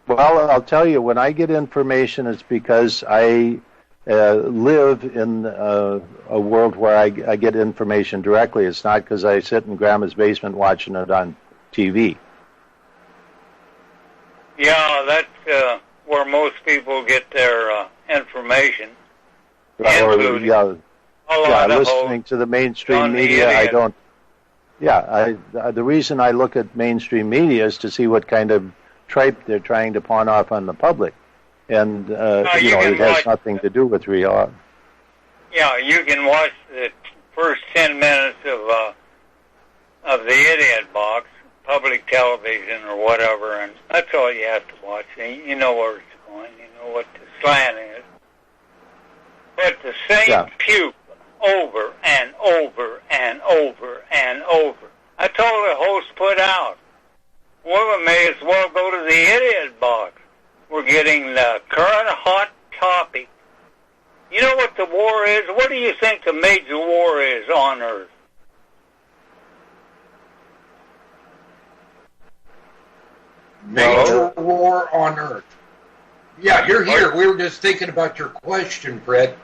Well, I'll tell you, when I get information, it's because I live in a world where I get information directly. It's not because I sit in Grandma's basement watching it on TV. Yeah, that's where most people get their information. Listening to the mainstream media, I don't. Yeah, the reason I look at mainstream media is to see what kind of tripe they're trying to pawn off on the public, and it has nothing to do with reality. Yeah, you can watch the first 10 minutes of the Idiot Box, television or whatever, and that's all you have to watch. You know where it's going. You know what the slant is. But the same puke over and over and over and over. I told the host put out, well, we may as well go to the idiot box. We're getting the current hot topic. You know what the war is? What do you think the major war is on Earth? Major war on Earth. Yeah, you're here. We were just thinking about your question, Fred.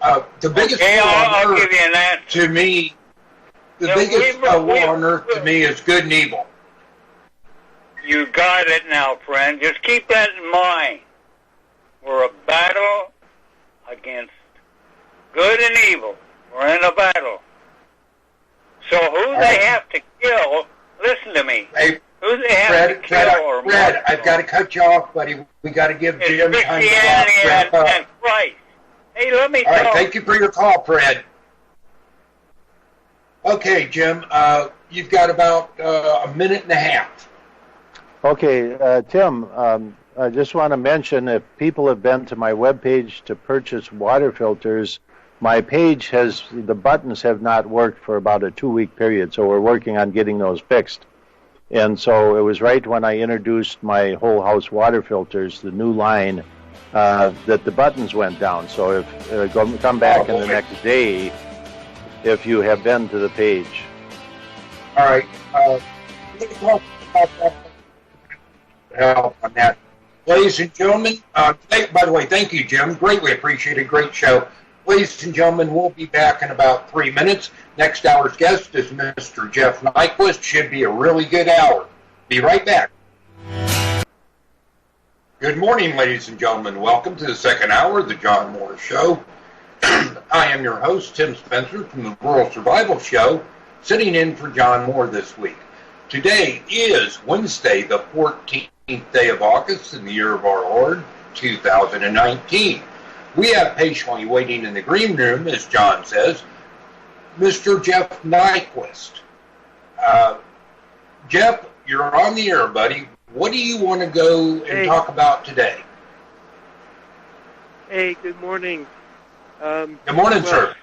The biggest war on Earth, give you an answer. To me, the biggest war on Earth to me is good and evil. You got it now, friend. Just keep that in mind. We're a battle against good and evil. We're in a battle. So who they have to kill, listen to me. Hey, who they have to kill Fred, I've got to cut you off, buddy. We got to give Jim time to wrap up. And Christ. Hey, let me All right, talk. thank you for your call, Fred. Okay, Jim, you've got about a minute and a half. Okay, Tim, I just want to mention if people have been to my webpage to purchase water filters, my page the buttons have not worked for about a 2-week period, so we're working on getting those fixed. And so it was right when I introduced my whole house water filters, the new line, that the buttons went down. So if come back in the next day if you have been to the page. All right. Help on that. Ladies and gentlemen, by the way, thank you, Jim. Greatly appreciated. Great show. Ladies and gentlemen, we'll be back in about 3 minutes. Next hour's guest is Mr. Jeff Nyquist. Should be a really good hour. Be right back. Good morning, ladies and gentlemen. Welcome to the second hour of the John Moore Show. I am your host, Tim Spencer, from the Rural Survival Show, sitting in for John Moore this week. Today is Wednesday, the 14th day of August in the year of our Lord, 2019. We have patiently waiting in the green room, as John says, Mr. Jeff Nyquist. Jeff, you're on the air, buddy. What do you want to go and talk about today? Hey, good morning. Good morning, sir.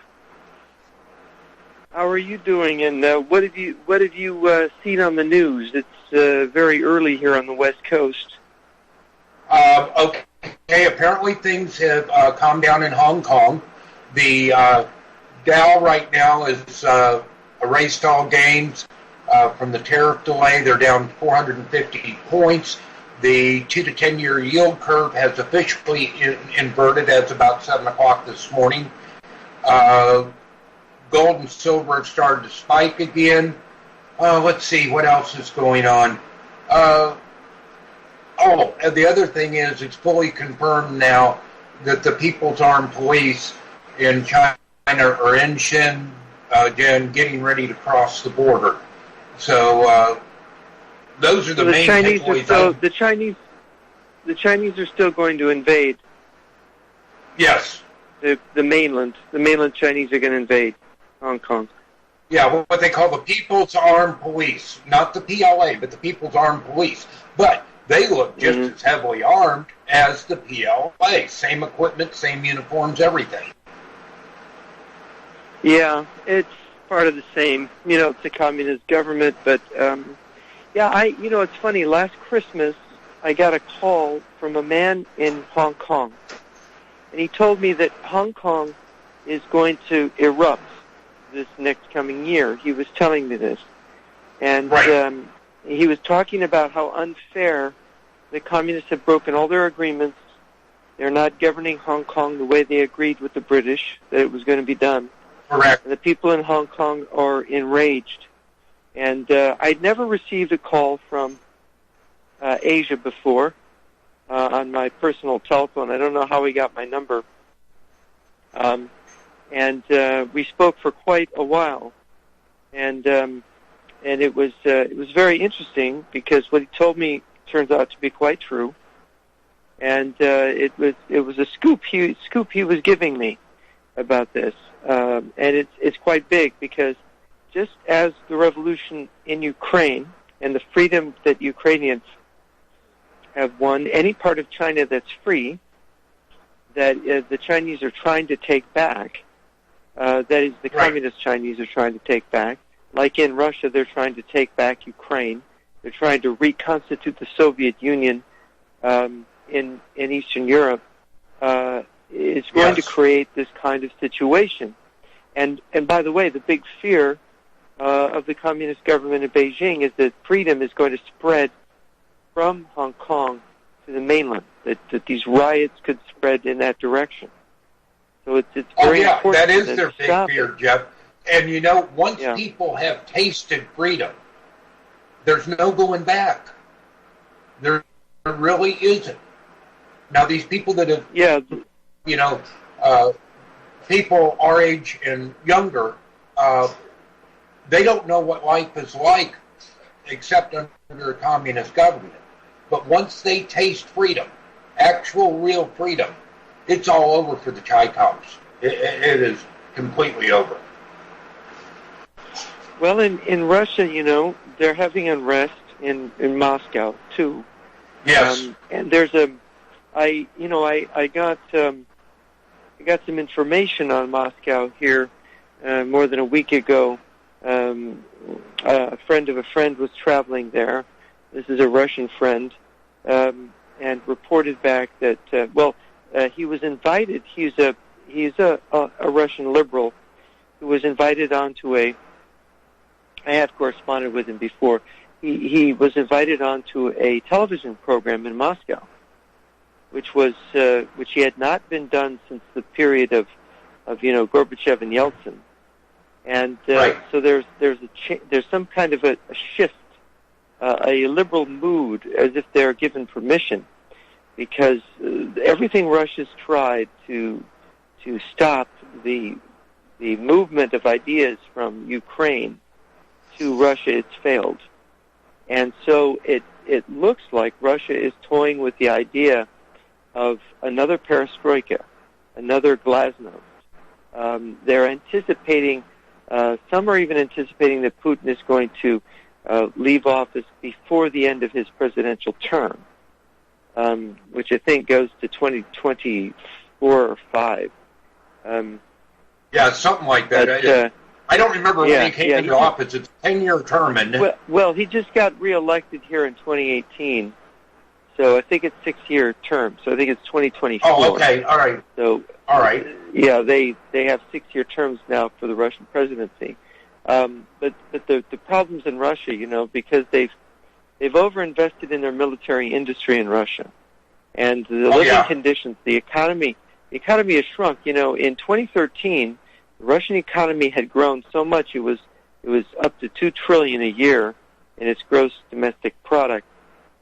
How are you doing? And what have you seen on the news? It's very early here on the West Coast. Okay, apparently things have calmed down in Hong Kong. The Dow right now is erased all gains from the tariff delay. They're down 450 points. The 2 to 10 year yield curve has officially inverted as about 7 o'clock this morning. Gold and silver have started to spike again. Let's see what else is going on. The other thing is it's fully confirmed now that the People's Armed Police in China are in Shenzhen getting ready to cross the border. So those are the main takeaways. The Chinese are still going to invade. Yes. The mainland Chinese are going to invade Hong Kong. Yeah, what they call the People's Armed Police, not the PLA, but the People's Armed Police. But they look just as heavily armed as the PLA. Same equipment, same uniforms, everything. Yeah, it's part of the same. It's a communist government, but it's funny. Last Christmas, I got a call from a man in Hong Kong, and he told me that Hong Kong is going to erupt this next coming year. He was telling me this, and he was talking about how unfair the communists have broken all their agreements. They're not governing Hong Kong the way they agreed with the British that it was going to be done. Correct. And the people in Hong Kong are enraged. And I'd never received a call from Asia before on my personal telephone. I don't know how he got my number. And we spoke for quite a while. And it was very interesting because what he told me turns out to be quite true. And it was a scoop he was giving me about this. And it's quite big because just as the revolution in Ukraine and the freedom that Ukrainians have won, any part of China that's free, that the Chinese are trying to take back, that is, the communist Chinese are trying to take back. Like in Russia, they're trying to take back Ukraine. They're trying to reconstitute the Soviet Union in Eastern Europe. Is going to create this kind of situation. And by the way, the big fear of the communist government in Beijing is that freedom is going to spread from Hong Kong to the mainland, that these riots could spread in that direction. So it's very important. That is their big fear, Jeff. And you know, once people have tasted freedom, there's no going back. There really isn't. Now, these people that have, you know, people our age and younger, they don't know what life is like except under a communist government. But once they taste freedom, actual real freedom, it's all over for the Chaikovs. It is completely over. Well, in Russia, you know, they're having unrest in Moscow too. Yes. And there's I got some information on Moscow here more than a week ago. A friend of a friend was traveling there. This is a Russian friend, and reported back that he was invited. He's a Russian liberal who was invited onto a. I had corresponded with him before. He was invited onto a television program in Moscow, which he had not been done since the period of Gorbachev and Yeltsin, and so there's some kind of a shift, a liberal mood, as if they're given permission, because everything Russia's tried to stop the movement of ideas from Ukraine to Russia, it's failed. And so it looks like Russia is toying with the idea of another perestroika, another glasnost. They're anticipating, some are even anticipating that Putin is going to leave office before the end of his presidential term, which I think goes to 2024 or 5. Something like that. I don't remember when he came into office. It's a 10-year term, isn't it? Well, he just got reelected here in 2018, so I think it's 6-year term. So I think it's 2024. Oh, okay, all right. So, all right. Yeah, they have 6-year terms now for the Russian presidency. But the problems in Russia, you know, because they've overinvested in their military industry in Russia, and the living conditions, the economy has shrunk. You know, in 2013. The Russian economy had grown so much it was up to $2 trillion a year in its gross domestic product,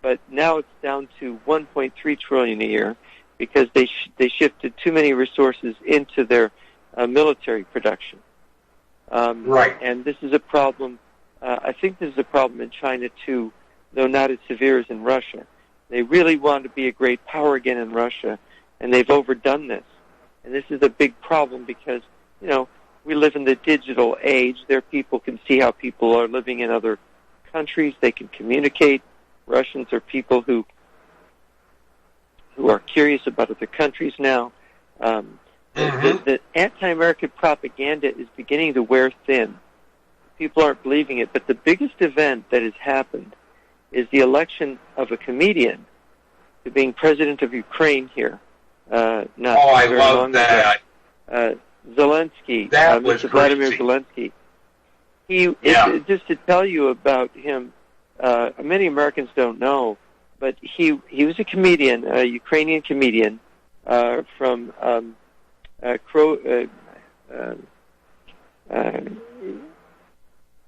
but now it's down to $1.3 trillion a year because they shifted too many resources into their military production. And this is a problem. I think this is a problem in China too, though not as severe as in Russia. They really want to be a great power again in Russia, and they've overdone this. And this is a big problem because, you know, we live in the digital age. There people can see how people are living in other countries. They can communicate. Russians are people who are curious about other countries now. The anti-American propaganda is beginning to wear thin. People aren't believing it. But the biggest event that has happened is the election of a comedian to being president of Ukraine here. I love that. Zelensky, Mr. Vladimir Zelensky. Just to tell you about him, many Americans don't know, but he was a comedian, a Ukrainian comedian from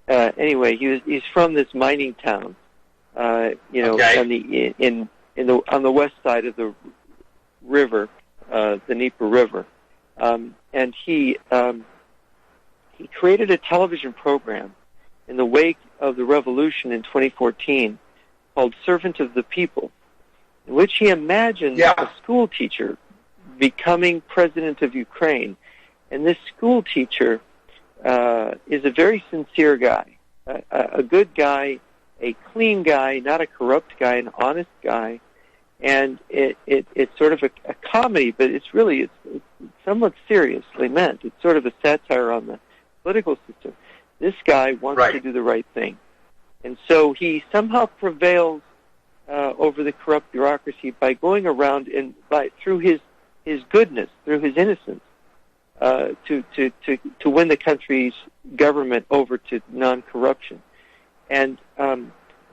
anyway, he's from this mining town, on the west side of the river, the Dnieper River. And he created a television program in the wake of the revolution in 2014 called Servant of the People, in which he imagined a school teacher becoming president of Ukraine. And this school teacher is a very sincere guy, a good guy, a clean guy, not a corrupt guy, an honest guy. And it's sort of a comedy, but it's somewhat seriously meant. It's sort of a satire on the political system. This guy wants to do the right thing. And so he somehow prevails over the corrupt bureaucracy by going around and through his goodness, through his innocence, to win the country's government over to non-corruption. And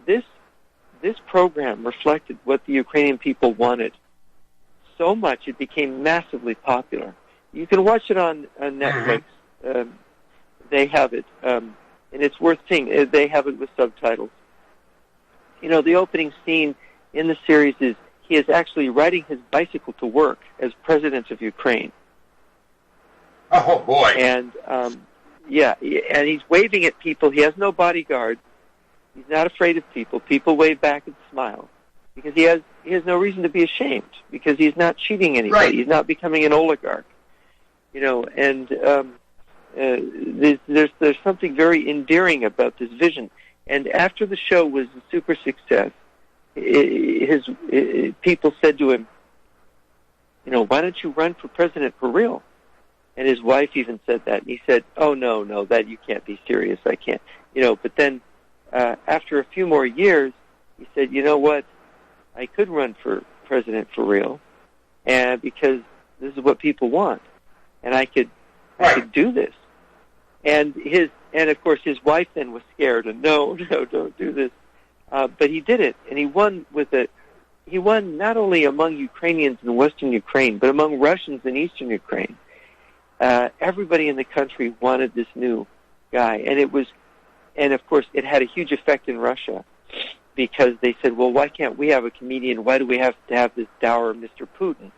this program reflected what the Ukrainian people wanted so much it became massively popular. You can watch it on Netflix. They have it, and it's worth seeing. They have it with subtitles. You know, the opening scene in the series is he is actually riding his bicycle to work as president of Ukraine. Oh, boy. And, and he's waving at people. He has no bodyguard. He's not afraid of people. People wave back and smile because he has no reason to be ashamed because he's not cheating anybody. Right. He's not becoming an oligarch. You know, and there's something very endearing about this vision. And after the show was a super success, people said to him, you know, why don't you run for president for real? And his wife even said that. And he said, oh, no, that you can't be serious. I can't. You know, but then after a few more years, he said, you know what? I could run for president for real, and because this is what people want, and I could do this. And of course his wife then was scared and no, don't do this. But he did it, and he won He won not only among Ukrainians in Western Ukraine, but among Russians in Eastern Ukraine. Everybody in the country wanted this new guy, and of course it had a huge effect in Russia because they said, well, why can't we have a comedian? Why do we have to have this dour Mr. Putin?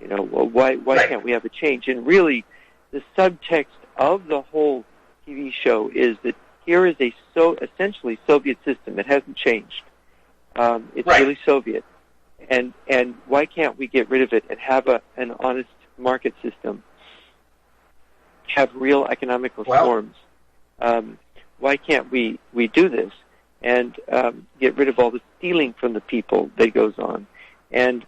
You know, well, why can't we have a change? And really, the subtext of the whole TV show is that here is essentially Soviet system. It hasn't changed. It's really Soviet. And why can't we get rid of it and have an honest market system? Have real economic reforms? Why can't we do this and get rid of all the stealing from the people that goes on? And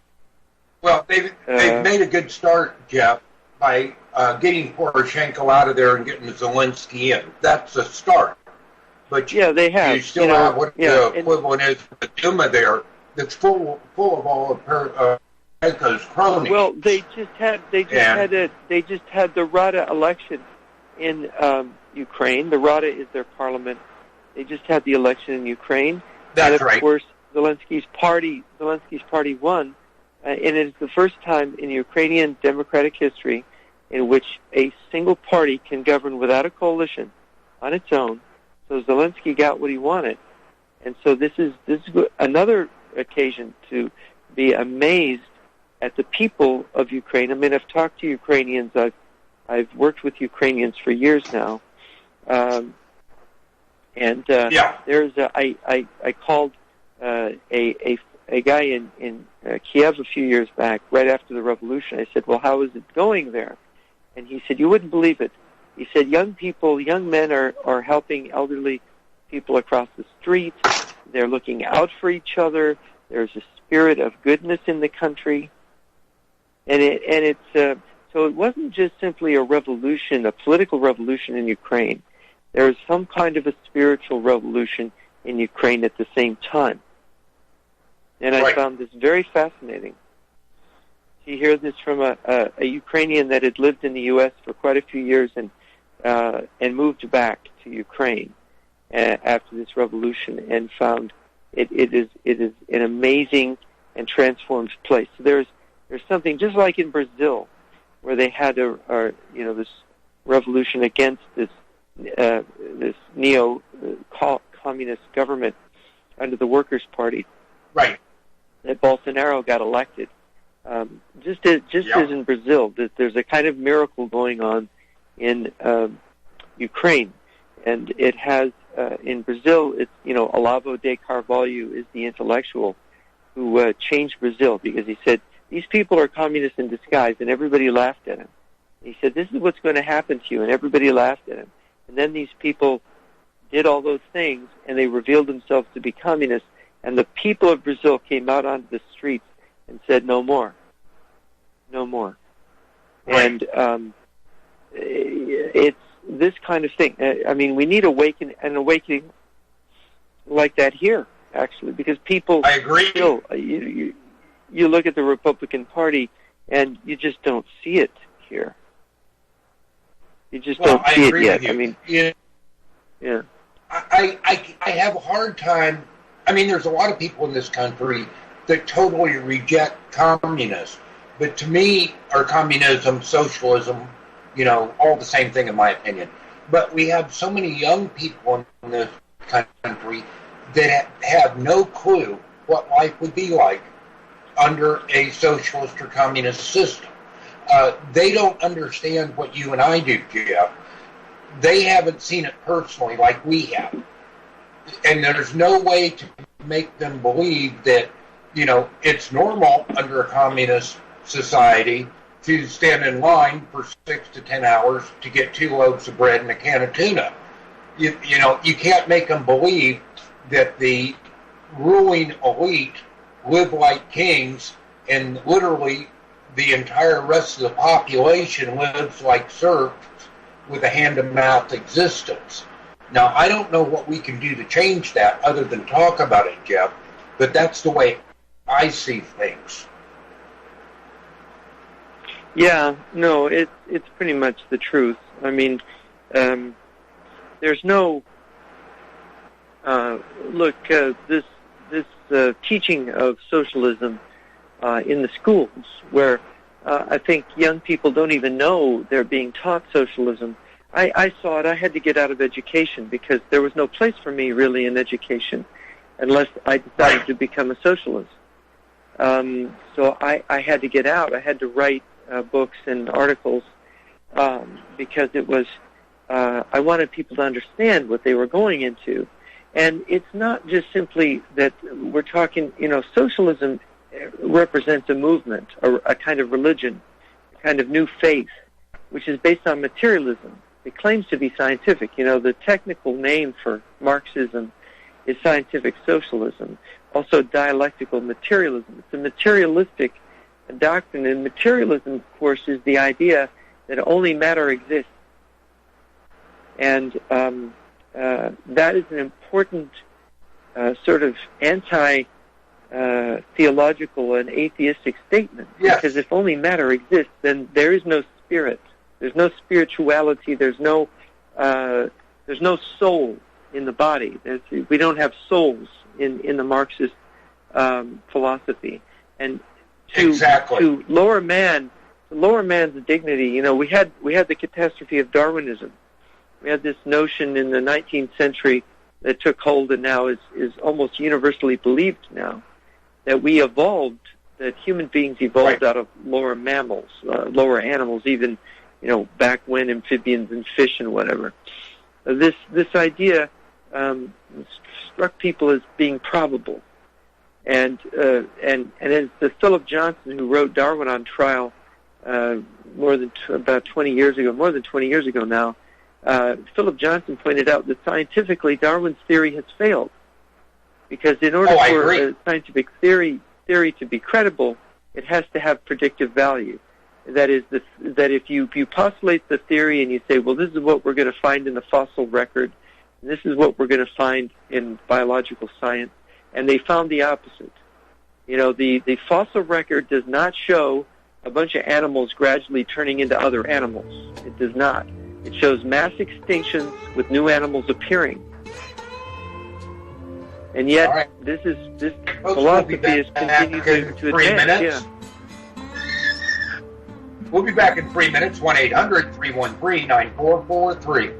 they've made a good start, Jeff, by getting Poroshenko out of there and getting Zelensky in. That's a start. But they have. You still have what the equivalent is of the Duma there that's full of all of Poroshenko's cronies. Well, they just had the Rada election in Ukraine. The Rada is their parliament. They just had the election in Ukraine. That's and of course, Zelensky's party won, and it is the first time in Ukrainian democratic history in which a single party can govern without a coalition on its own. So Zelensky got what he wanted, and so this is another occasion to be amazed at the people of Ukraine. I mean, I've talked to Ukrainians. I've worked with Ukrainians for years now, there's I called a guy in Kiev a few years back, right after the revolution. I said, "Well, how is it going there?" And he said, "You wouldn't believe it." He said, young men are helping elderly people across the street. They're looking out for each other. There's a spirit of goodness in the country. So it wasn't just simply a revolution, a political revolution in Ukraine. There was some kind of a spiritual revolution in Ukraine at the same time. And I found this very fascinating. You hear this from a Ukrainian that had lived in the U.S. for quite a few years and moved back to Ukraine after this revolution and found it is an amazing and transformed place. So there's something just like in Brazil, where they had this revolution against this neo-communist government under the Workers' Party. Right. That Bolsonaro got elected. Just as in Brazil, there's a kind of miracle going on in Ukraine, and it has in Brazil. It's Olavo de Carvalho is the intellectual who changed Brazil because he said these people are communists in disguise, and everybody laughed at him. He said this is what's going to happen to you, and everybody laughed at him. And then these people did all those things, and they revealed themselves to be communists, and the people of Brazil came out onto the streets and said, no more. No more. Right. And it's this kind of thing. I mean, we need an awakening like that here, actually, because people... I agree. Still, you look at the Republican Party, and you just don't see it here. You just don't see it yet. I mean, yeah. I have a hard time. I mean, there's a lot of people in this country that totally reject communism. But to me, or communism, socialism, all the same thing in my opinion. But we have so many young people in this country that have no clue what life would be like under a socialist or communist system. They don't understand what you and I do, Jeff. They haven't seen it personally like we have. And there's no way to make them believe that, it's normal under a communist society to stand in line for 6 to 10 hours to get 2 loaves of bread and a can of tuna. You can't make them believe that the ruling elite live like kings and literally the entire rest of the population lives like serfs with a hand-to-mouth existence. Now, I don't know what we can do to change that other than talk about it, Jeff, but that's the way I see things. Yeah, no, it's pretty much the truth. I mean, there's no this teaching of socialism in the schools, where I think young people don't even know they're being taught socialism. I saw it. I had to get out of education because there was no place for me really in education unless I decided to become a socialist. So I had to get out. I had to write books and articles because it was I wanted people to understand what they were going into. And it's not just simply that we're talking, socialism represents a movement, a kind of religion, a kind of new faith, which is based on materialism. It claims to be scientific. The technical name for Marxism is scientific socialism, also dialectical materialism. It's a materialistic doctrine, and materialism, of course, is the idea that only matter exists. And that is an important sort of anti-theological and atheistic statement. Yes. Because if only matter exists, then there is no spirit. There's no spirituality. There's no soul in the body. We don't have souls in the Marxist philosophy. And to lower man's dignity, we had the catastrophe of Darwinism. We had this notion in the 19th century that took hold and now is almost universally believed now, that we evolved, that human beings evolved out of lower mammals, lower animals, even, back when amphibians and fish and whatever. This idea struck people as being probable. And it's Philip Johnson who wrote Darwin on Trial more than 20 years ago now. Philip Johnson pointed out that scientifically Darwin's theory has failed, because in order for a scientific theory to be credible, it has to have predictive value. That is, that if you postulate the theory and you say, well, this is what we're going to find in the fossil record, and this is what we're going to find in biological science, and they found the opposite. The fossil record does not show a bunch of animals gradually turning into other animals. It does not. It shows mass extinctions with new animals appearing. And yet, this philosophy has continued to advance. Yeah. We'll be back in 3 minutes. 1-800-313-9443.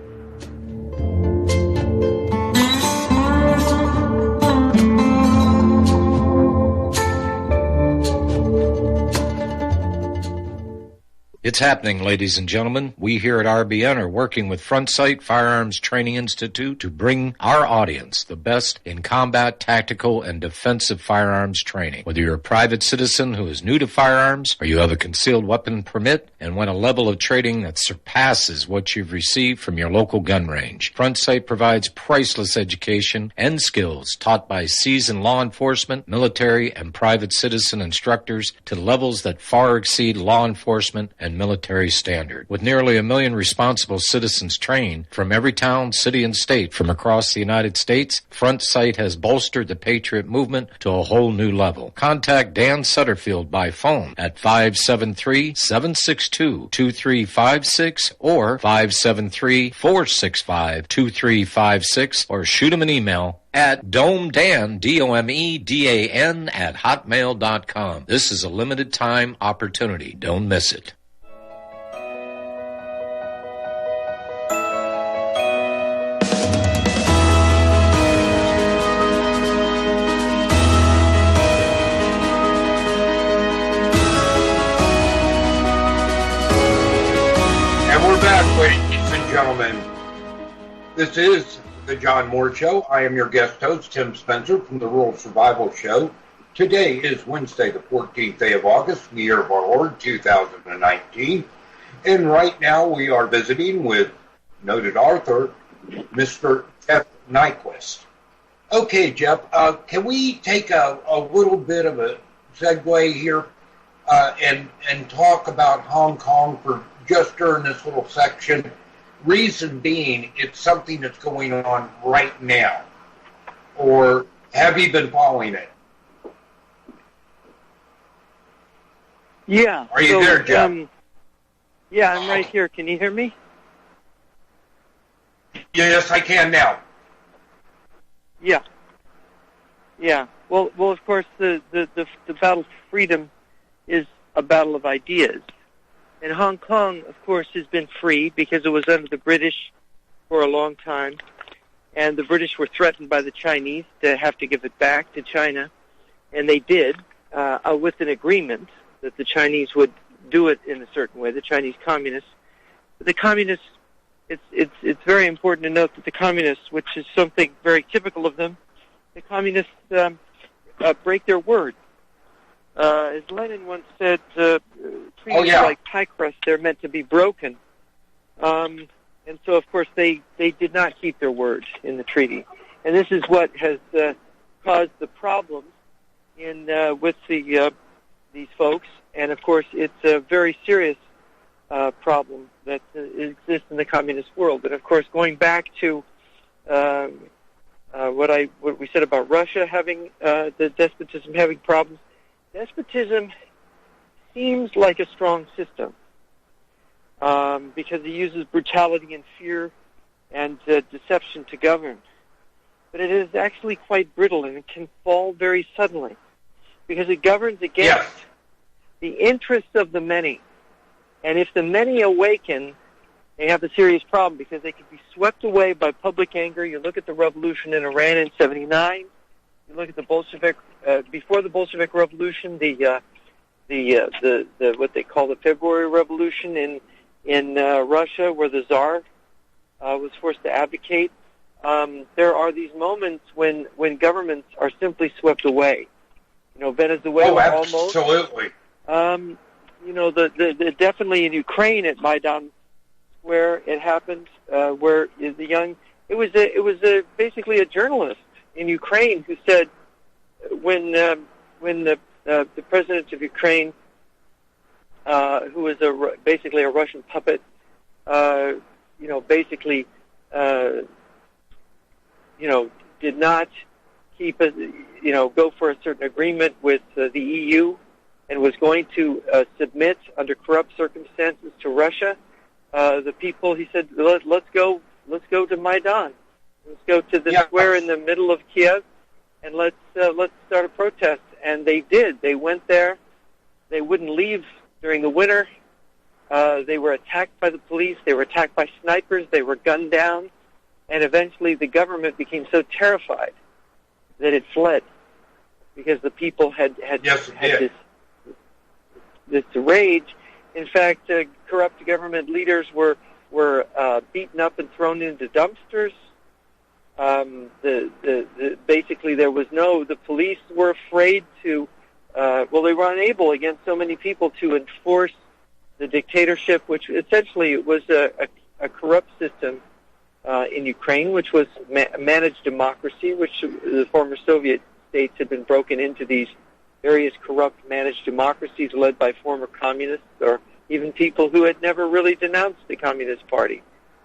It's happening, ladies and gentlemen. We here at RBN are working with Front Sight Firearms Training Institute to bring our audience the best in combat, tactical, and defensive firearms training. Whether you're a private citizen who is new to firearms, or you have a concealed weapon permit and want a level of training that surpasses what you've received from your local gun range, Front Sight provides priceless education and skills taught by seasoned law enforcement, military, and private citizen instructors to levels that far exceed law enforcement and military standard. With nearly 1 million responsible citizens trained from every town, city, and state from across the United States, Front Sight has bolstered the Patriot movement to a whole new level. Contact Dan Sutterfield by phone at 573-762-2356 or 573-465-2356 or shoot him an email at domedan, DOMEDAN, at hotmail.com. This is a limited time opportunity. Don't miss it. Ladies and gentlemen, this is the John Moore Show. I am your guest host, Tim Spencer from the Rural Survival Show. Today is Wednesday, the 14th day of August, the year of our Lord, 2019. And right now we are visiting with noted author, Mr. Jeff Nyquist. Okay, Jeff, can we take a little bit of a segue here and talk about Hong Kong for just during this little section? Reason being, it's something that's going on right now. Or have you been following it? Yeah. Are you there, Jeff? Yeah, I'm right here. Can you hear me? Yes, I can now. Yeah. Yeah. Well, of course, the battle for freedom is a battle of ideas. And Hong Kong, of course, has been free because it was under the British for a long time. And the British were threatened by the Chinese to have to give it back to China. And they did, with an agreement that the Chinese would do it in a certain way, the Chinese communists. But the communists, it's very important to note that the communists, which is something very typical of them, the communists break their word. As Lenin once said, treaties like pie crust, they're meant to be broken. And so, of course, they did not keep their word in the treaty. And this is what has caused the problems with these folks. And, of course, it's a very serious problem that exists in the communist world. And, of course, going back to what we said about Russia having the despotism having problems, despotism seems like a strong system because it uses brutality and fear and deception to govern. But it is actually quite brittle, and it can fall very suddenly because it governs against the interests of the many. And if the many awaken, they have a serious problem because they can be swept away by public anger. You look at the revolution in Iran in '79. You look at the Bolshevik before the Bolshevik Revolution, the what they call the February Revolution in Russia, where the Tsar was forced to abdicate. There are these moments when governments are simply swept away. You know, Venezuela almost. Absolutely. Definitely in Ukraine at Maidan Square, it happened. Where it was basically a journalist in Ukraine who said when the president of Ukraine, who was basically a Russian puppet, did not keep go for a certain agreement with the EU and was going to submit under corrupt circumstances to Russia. The people, he said, let's go to Maidan. Let's go to the square in the middle of Kiev, and let's start a protest. And they did. They went there. They wouldn't leave during the winter. They were attacked by the police. They were attacked by snipers. They were gunned down. And eventually the government became so terrified that it fled because the people had this rage. In fact, corrupt government leaders were beaten up and thrown into dumpsters. Basically, the police were afraid to, they were unable against so many people to enforce the dictatorship, which essentially was a corrupt system in Ukraine, which was managed democracy, which the former Soviet states had been broken into these various corrupt managed democracies led by former communists or even people who had never really denounced the Communist Party,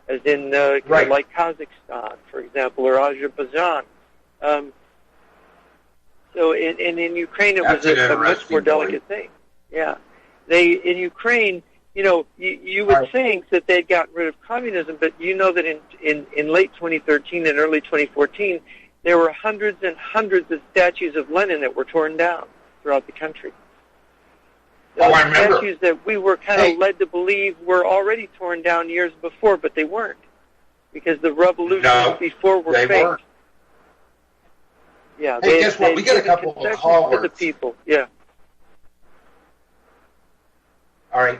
as in like Kazakhstan, for example, or Azerbaijan. So in Ukraine, it was a much more delicate thing. Yeah, in Ukraine, you would think that they'd gotten rid of communism, but you know that in late 2013 and early 2014, there were hundreds and hundreds of statues of Lenin that were torn down throughout the country. Those I remember. Statues that we were kind of led to believe were already torn down years before, but they weren't, because the revolutions before were fake. Weren't. Yeah, hey, guess what? We got a couple of callers. To the people. Yeah. All right.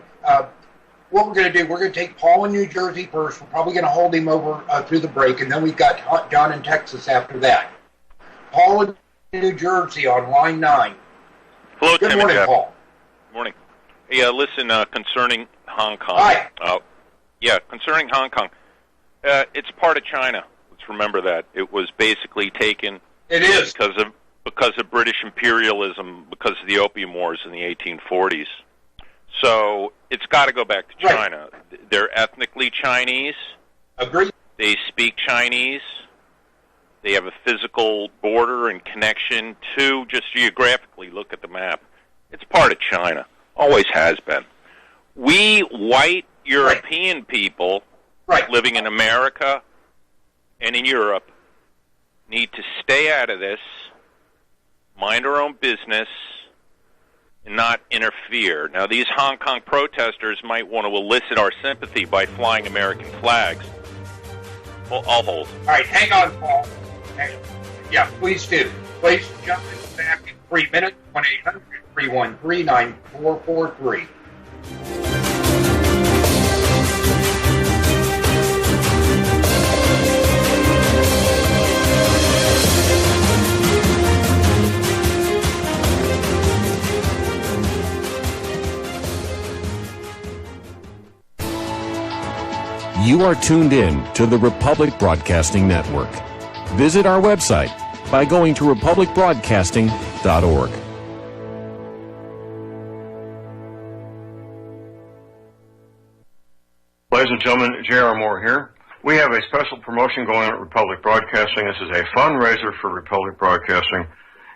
What we're going to do, we're going to take Paul in New Jersey first. We're probably going to hold him over through the break, and then we've got John in Texas after that. Paul in New Jersey on line 9. Hello, Good Tim morning, and Jeff. Paul. Morning. Hey, listen, concerning Hong Kong. Hi. Concerning Hong Kong. It's part of China. Let's remember that. It was basically taken It is. because of British imperialism, because of the Opium Wars in the 1840s. So it's got to go back to China. Right. They're ethnically Chinese. Agreed. They speak Chinese. They have a physical border and connection to, just geographically, look at the map. It's part of China. Always has been. We white European people living in America and in Europe need to stay out of this, mind our own business, and not interfere. Now, these Hong Kong protesters might want to elicit our sympathy by flying American flags. Well, I'll hold. All right, hang on, Paul. Hang on. Yeah, please do. Please jump in back in 3 minutes, 1-800-313-9443. You are tuned in to the Republic Broadcasting Network. Visit our website by going to republicbroadcasting.org. Ladies and gentlemen, J.R. Moore here. We have a special promotion going on at Republic Broadcasting. This is a fundraiser for Republic Broadcasting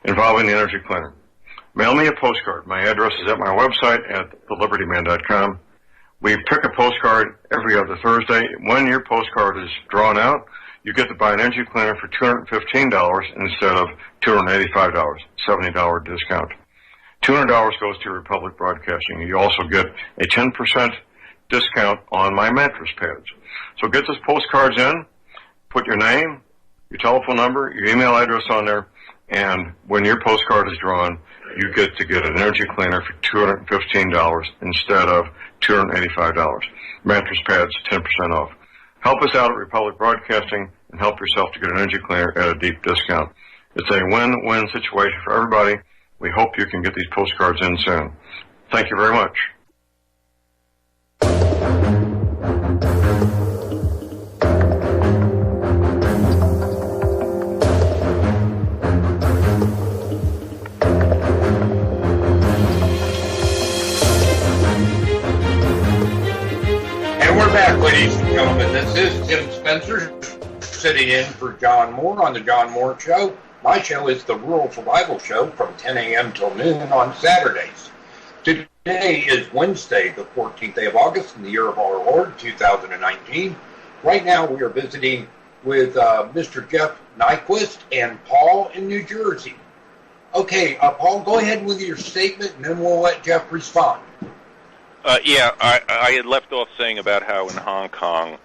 involving the energy cleaner. Mail me a postcard. My address is at my website at thelibertyman.com. We pick a postcard every other Thursday. When your postcard is drawn out, you get to buy an energy cleaner for $215 instead of $285, $70 discount. $200 goes to Republic Broadcasting. You also get a 10% discount on my mattress pads. So get those postcards in, put your name, your telephone number, your email address on there, and when your postcard is drawn, you get to get an energy cleaner for $215 instead of $285. Mattress pads, 10% off. Help us out at Republic Broadcasting and help yourself to get an energy cleaner at a deep discount. It's a win-win situation for everybody. We hope you can get these postcards in soon. Thank you very much. Back, ladies and gentlemen. This is Tim Spencer sitting in for John Moore on the John Moore Show. My show is the Rural Survival Show from 10 a.m. till noon on Saturdays. Today is Wednesday, the 14th day of August in the year of our Lord, 2019. Right now we are visiting with Mr. Jeff Nyquist and Paul in New Jersey. Okay, Paul, go ahead with your statement and then we'll let Jeff respond. I had left off saying about how in Hong Kong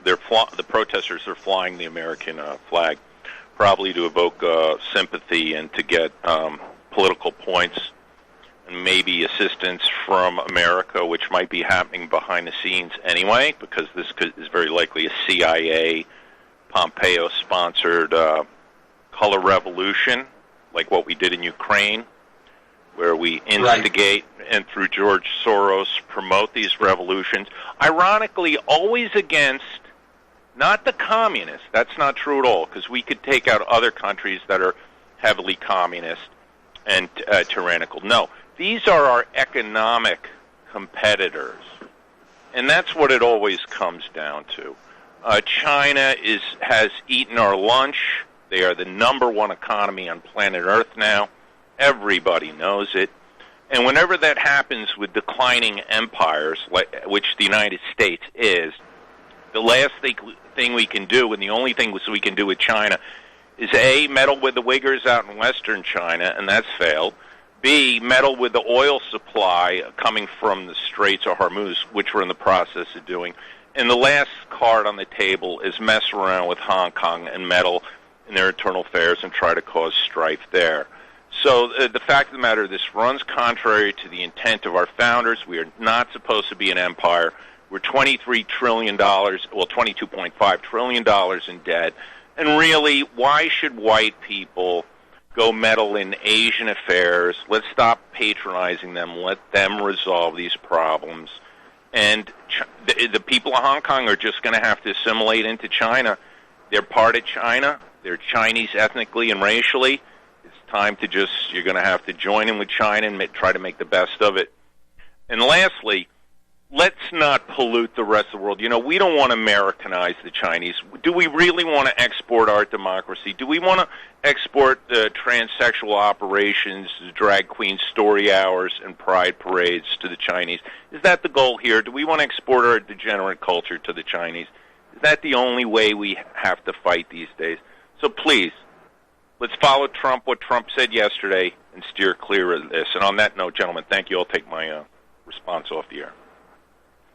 the protesters are flying the American flag, probably to evoke sympathy and to get political points and maybe assistance from America, which might be happening behind the scenes anyway, because this is very likely a CIA, Pompeo-sponsored color revolution, like what we did in Ukraine, where we instigate and through George Soros promote these revolutions, ironically always against not the communists. That's not true at all, because we could take out other countries that are heavily communist and tyrannical. No, these are our economic competitors, and that's what it always comes down to. China has eaten our lunch. They are the number one economy on planet Earth now. Everybody knows it. And whenever that happens with declining empires, which the United States is, the last thing we can do, and the only thing we can do with China, is A, meddle with the Uyghurs out in western China, and that's failed. B, meddle with the oil supply coming from the Straits of Hormuz, which we're in the process of doing. And the last card on the table is mess around with Hong Kong and meddle in their internal affairs and try to cause strife there. So the fact of the matter, this runs contrary to the intent of our founders. We are not supposed to be an empire. We're $23 trillion, well, $22.5 trillion in debt. And really, why should white people go meddle in Asian affairs? Let's stop patronizing them. Let them resolve these problems. And the people of Hong Kong are just going to have to assimilate into China. They're part of China. They're Chinese ethnically and racially. It's time to you're going to have to join in with China and try to make the best of it. And lastly, let's not pollute the rest of the world. You know, we don't want to Americanize the Chinese. Do we really want to export our democracy? Do we want to export transsexual operations, drag queen story hours, and pride parades to the Chinese? Is that the goal here? Do we want to export our degenerate culture to the Chinese? Is that the only way we have to fight these days? So please, let's follow Trump, what Trump said yesterday, and steer clear of this. And on that note, gentlemen, thank you. I'll take my response off the air.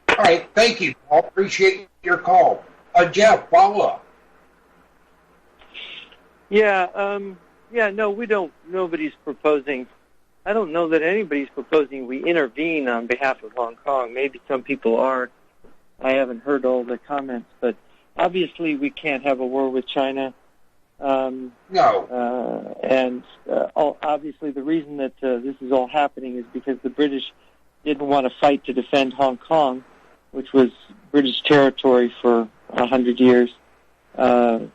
All right, thank you. I appreciate your call. Jeff, follow up. No, we don't. Nobody's proposing. I don't know that anybody's proposing we intervene on behalf of Hong Kong. Maybe some people are. I haven't heard all the comments, but obviously we can't have a war with China. Obviously the reason that this is all happening is because the British didn't want to fight to defend Hong Kong, which was British territory for 100 years, more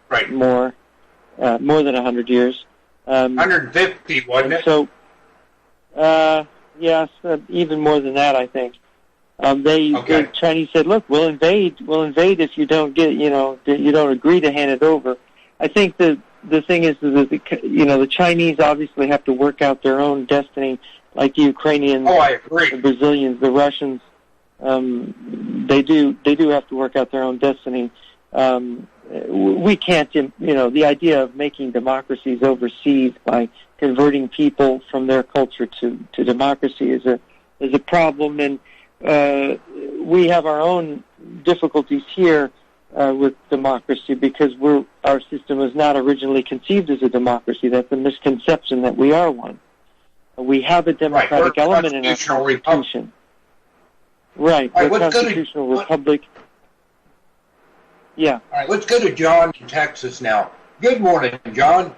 than 100 years. 150, wasn't it? So, yes, even more than that, I think. The Chinese said, "Look, we'll invade if you don't you don't agree to hand it over." I think the thing is that the Chinese obviously have to work out their own destiny, like the Ukrainians, the Brazilians, the Russians. They do have to work out their own destiny. We can't, the idea of making democracies overseas by converting people from their culture to democracy is a problem, and we have our own difficulties here with democracy because our system was not originally conceived as a democracy. That's a misconception that we are one. We have a democratic element in our Constitution. Right, the constitutional republic. Yeah. All right, let's go to John in Texas now. Good morning, John.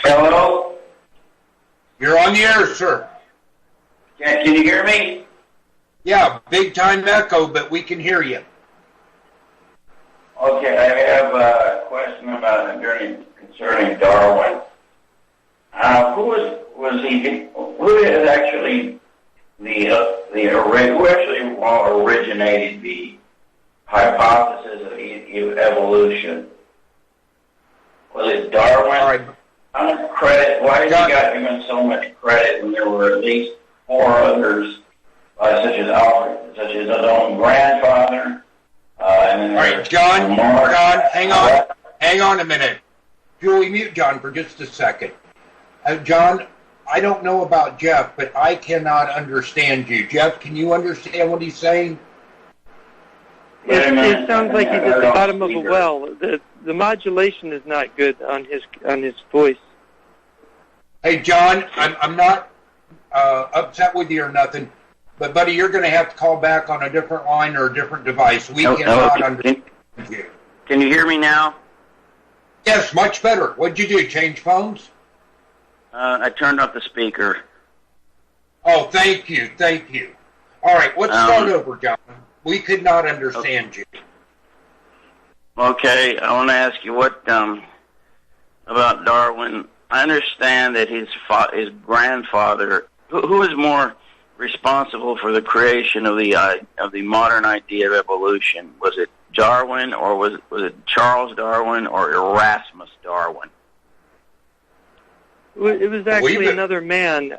Hello? You're on the air, sir. Can you hear me? Yeah, big time echo, but we can hear you. Okay, I have a question concerning Darwin. Who originated the hypothesis of evolution? Was it Darwin? Credit. Why did he got given so much credit when there were at least 4 others, such as his own grandfather? And all right, John, hang on a minute. Julie, mute John for just a second. John, I don't know about Jeff, but I cannot understand you. Jeff, can you understand what he's saying? It sounds like he's at the bottom of a well. The modulation is not good on his voice. Hey, John, I'm not upset with you or nothing, but, buddy, you're going to have to call back on a different line or a different device. We cannot understand you. Can you hear me now? Yes, much better. What'd you do, change phones? I turned off the speaker. Oh, thank you. All right, let's start over, John. We could not understand you. Okay, I want to ask you what about Darwin. I understand that his grandfather, who is more responsible for the creation of the modern idea of evolution? Was it Darwin, or was it Charles Darwin, or Erasmus Darwin? It was actually another man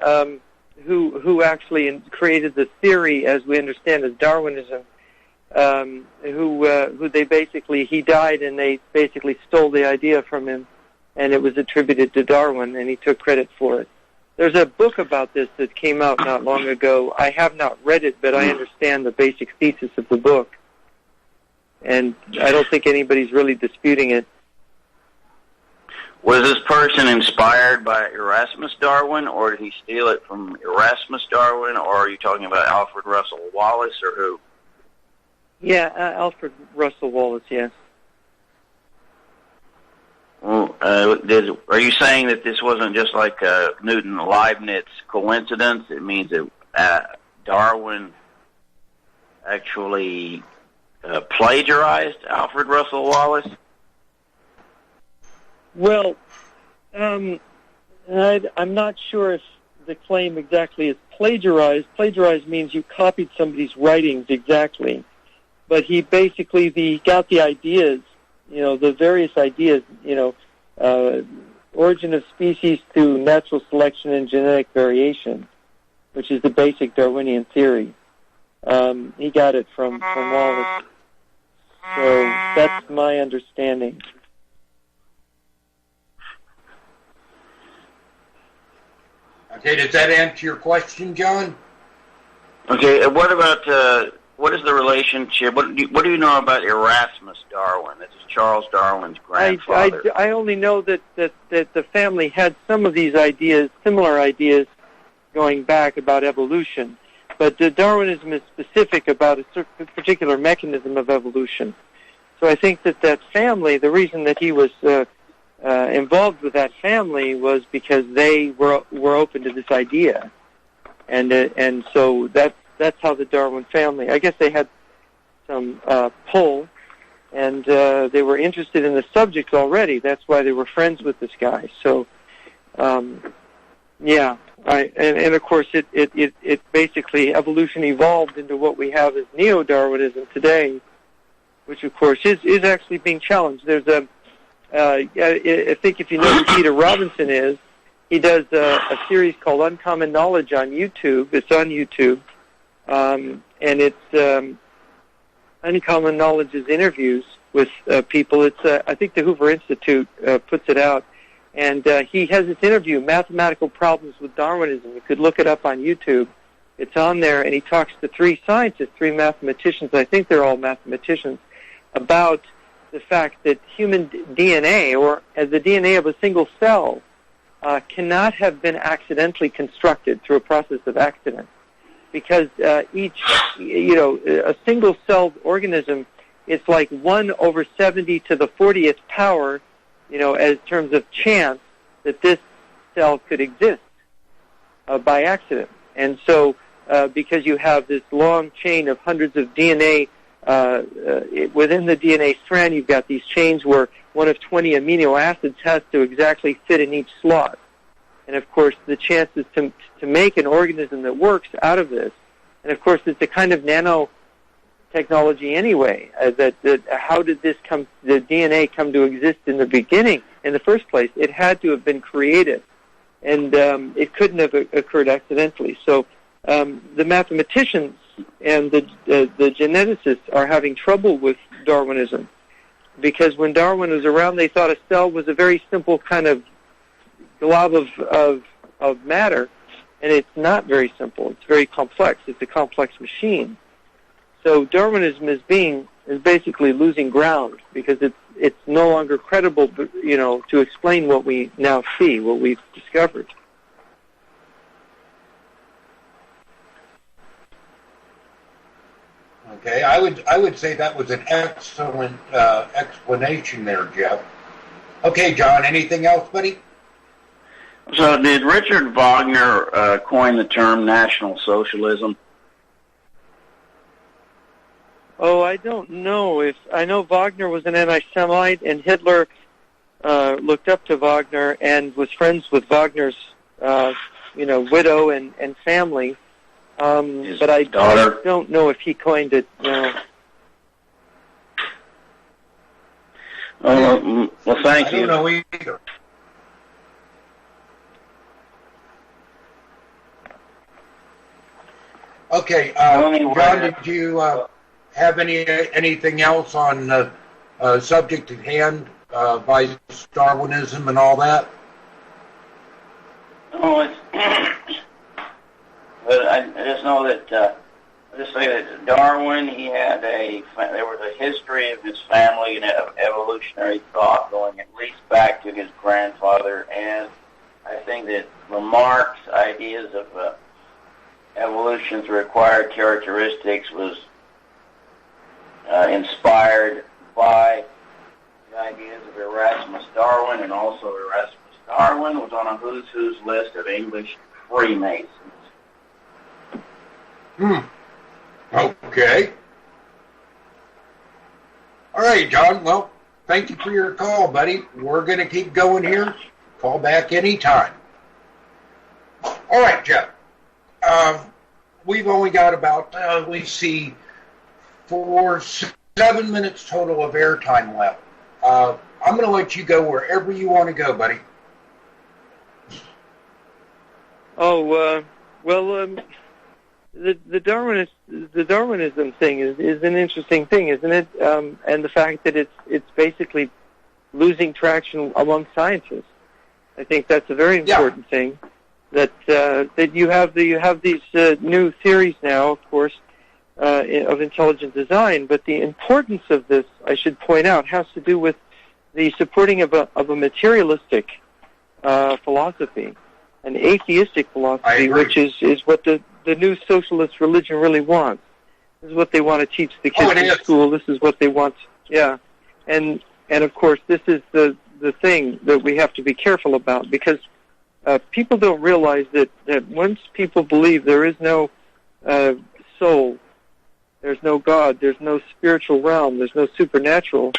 who actually created the theory, as we understand, as Darwinism. Who they basically, he died and they basically stole the idea from him, and it was attributed to Darwin, and he took credit for it. There's a book about this that came out not long ago. I have not read it, but I understand the basic thesis of the book, and I don't think anybody's really disputing it. Was this person inspired by Erasmus Darwin, or did he steal it from Erasmus Darwin, or are you talking about Alfred Russel Wallace, or who? Yeah, Alfred Russel Wallace, yes. Well, are you saying that this wasn't just like a Newton-Leibniz coincidence? It means that Darwin actually plagiarized Alfred Russel Wallace? Well, I'm not sure if the claim exactly is plagiarized. Plagiarized means you copied somebody's writings exactly. But he basically got the ideas, the various ideas, origin of species through natural selection and genetic variation, which is the basic Darwinian theory. He got it from Wallace. So that's my understanding. Okay, does that answer your question, John? Okay, what about... what is the relationship? What do you know about Erasmus Darwin? This is Charles Darwin's grandfather. I only know that the family had some of these ideas, similar ideas, going back about evolution. But Darwinism is specific about a certain particular mechanism of evolution. So I think that family, the reason that he was involved with that family was because they were open to this idea, and so that's how the Darwin family, I guess they had some pull, and they were interested in the subject already. That's why they were friends with this guy. So, yeah, and of course it basically, evolution evolved into what we have as neo-Darwinism today, which of course is actually being challenged. There's I think if you know who Peter Robinson is, he does a series called Uncommon Knowledge on YouTube. It's on YouTube. And it's Uncommon Knowledge's interviews with people. It's I think the Hoover Institute puts it out, and he has this interview, Mathematical Problems with Darwinism. You could look it up on YouTube. It's on there, and he talks to three scientists, three mathematicians. I think they're all mathematicians, about the fact that human DNA, or as the DNA of a single cell, cannot have been accidentally constructed through a process of accident. Because each, a single-celled organism, it's like 1 over 70 to the 40th power, as terms of chance that this cell could exist by accident. And so, because you have this long chain of hundreds of DNA, within the DNA strand, you've got these chains where one of 20 amino acids has to exactly fit in each slot. And of course, the chances to make an organism that works out of this, and of course, it's a kind of nanotechnology anyway. How did the DNA come to exist in the beginning, in the first place? It had to have been created, and it couldn't have occurred accidentally. So the mathematicians and the geneticists are having trouble with Darwinism, because when Darwin was around, they thought a cell was a very simple kind of glob of matter, and it's not very simple. It's very complex. It's a complex machine. So Darwinism is basically losing ground, because it's no longer credible, to explain what we now see, what we've discovered. Okay, I would say that was an excellent explanation there, Jeff. Okay, John, anything else, buddy? So did Richard Wagner coin the term National Socialism? Oh, I don't know. I know Wagner was an anti-Semite, and Hitler looked up to Wagner and was friends with Wagner's, widow and family. But I don't know if he coined it. No. Well, thank you. I don't know either. Okay, John, did you have anything else on the subject at hand, by Darwinism and all that? Oh, but I just know that. Just say that Darwin, there was a history of his family and evolutionary thought going at least back to his grandfather, and I think that Lamarck's ideas of evolution's required characteristics was inspired by the ideas of Erasmus Darwin, and also Erasmus Darwin was on a who's who's list of English Freemasons. Okay. All right, John. Well, thank you for your call, buddy. We're going to keep going here. Call back anytime. All right, Jeff. We've only got about, 7 minutes total of airtime left. I'm going to let you go wherever you want to go, buddy. Oh, the Darwinism thing is an interesting thing, isn't it? And the fact that it's basically losing traction among scientists. I think that's a very important thing. That you have these new theories now, of course, of intelligent design. But the importance of this, I should point out, has to do with the supporting of a materialistic philosophy, an atheistic philosophy, which is what the new socialist religion really wants. This is what they want to teach the kids in school. This is what they want. Yeah, and of course, this is the thing that we have to be careful about, because people don't realize that once people believe there is no soul, there's no God, there's no spiritual realm, there's no supernatural,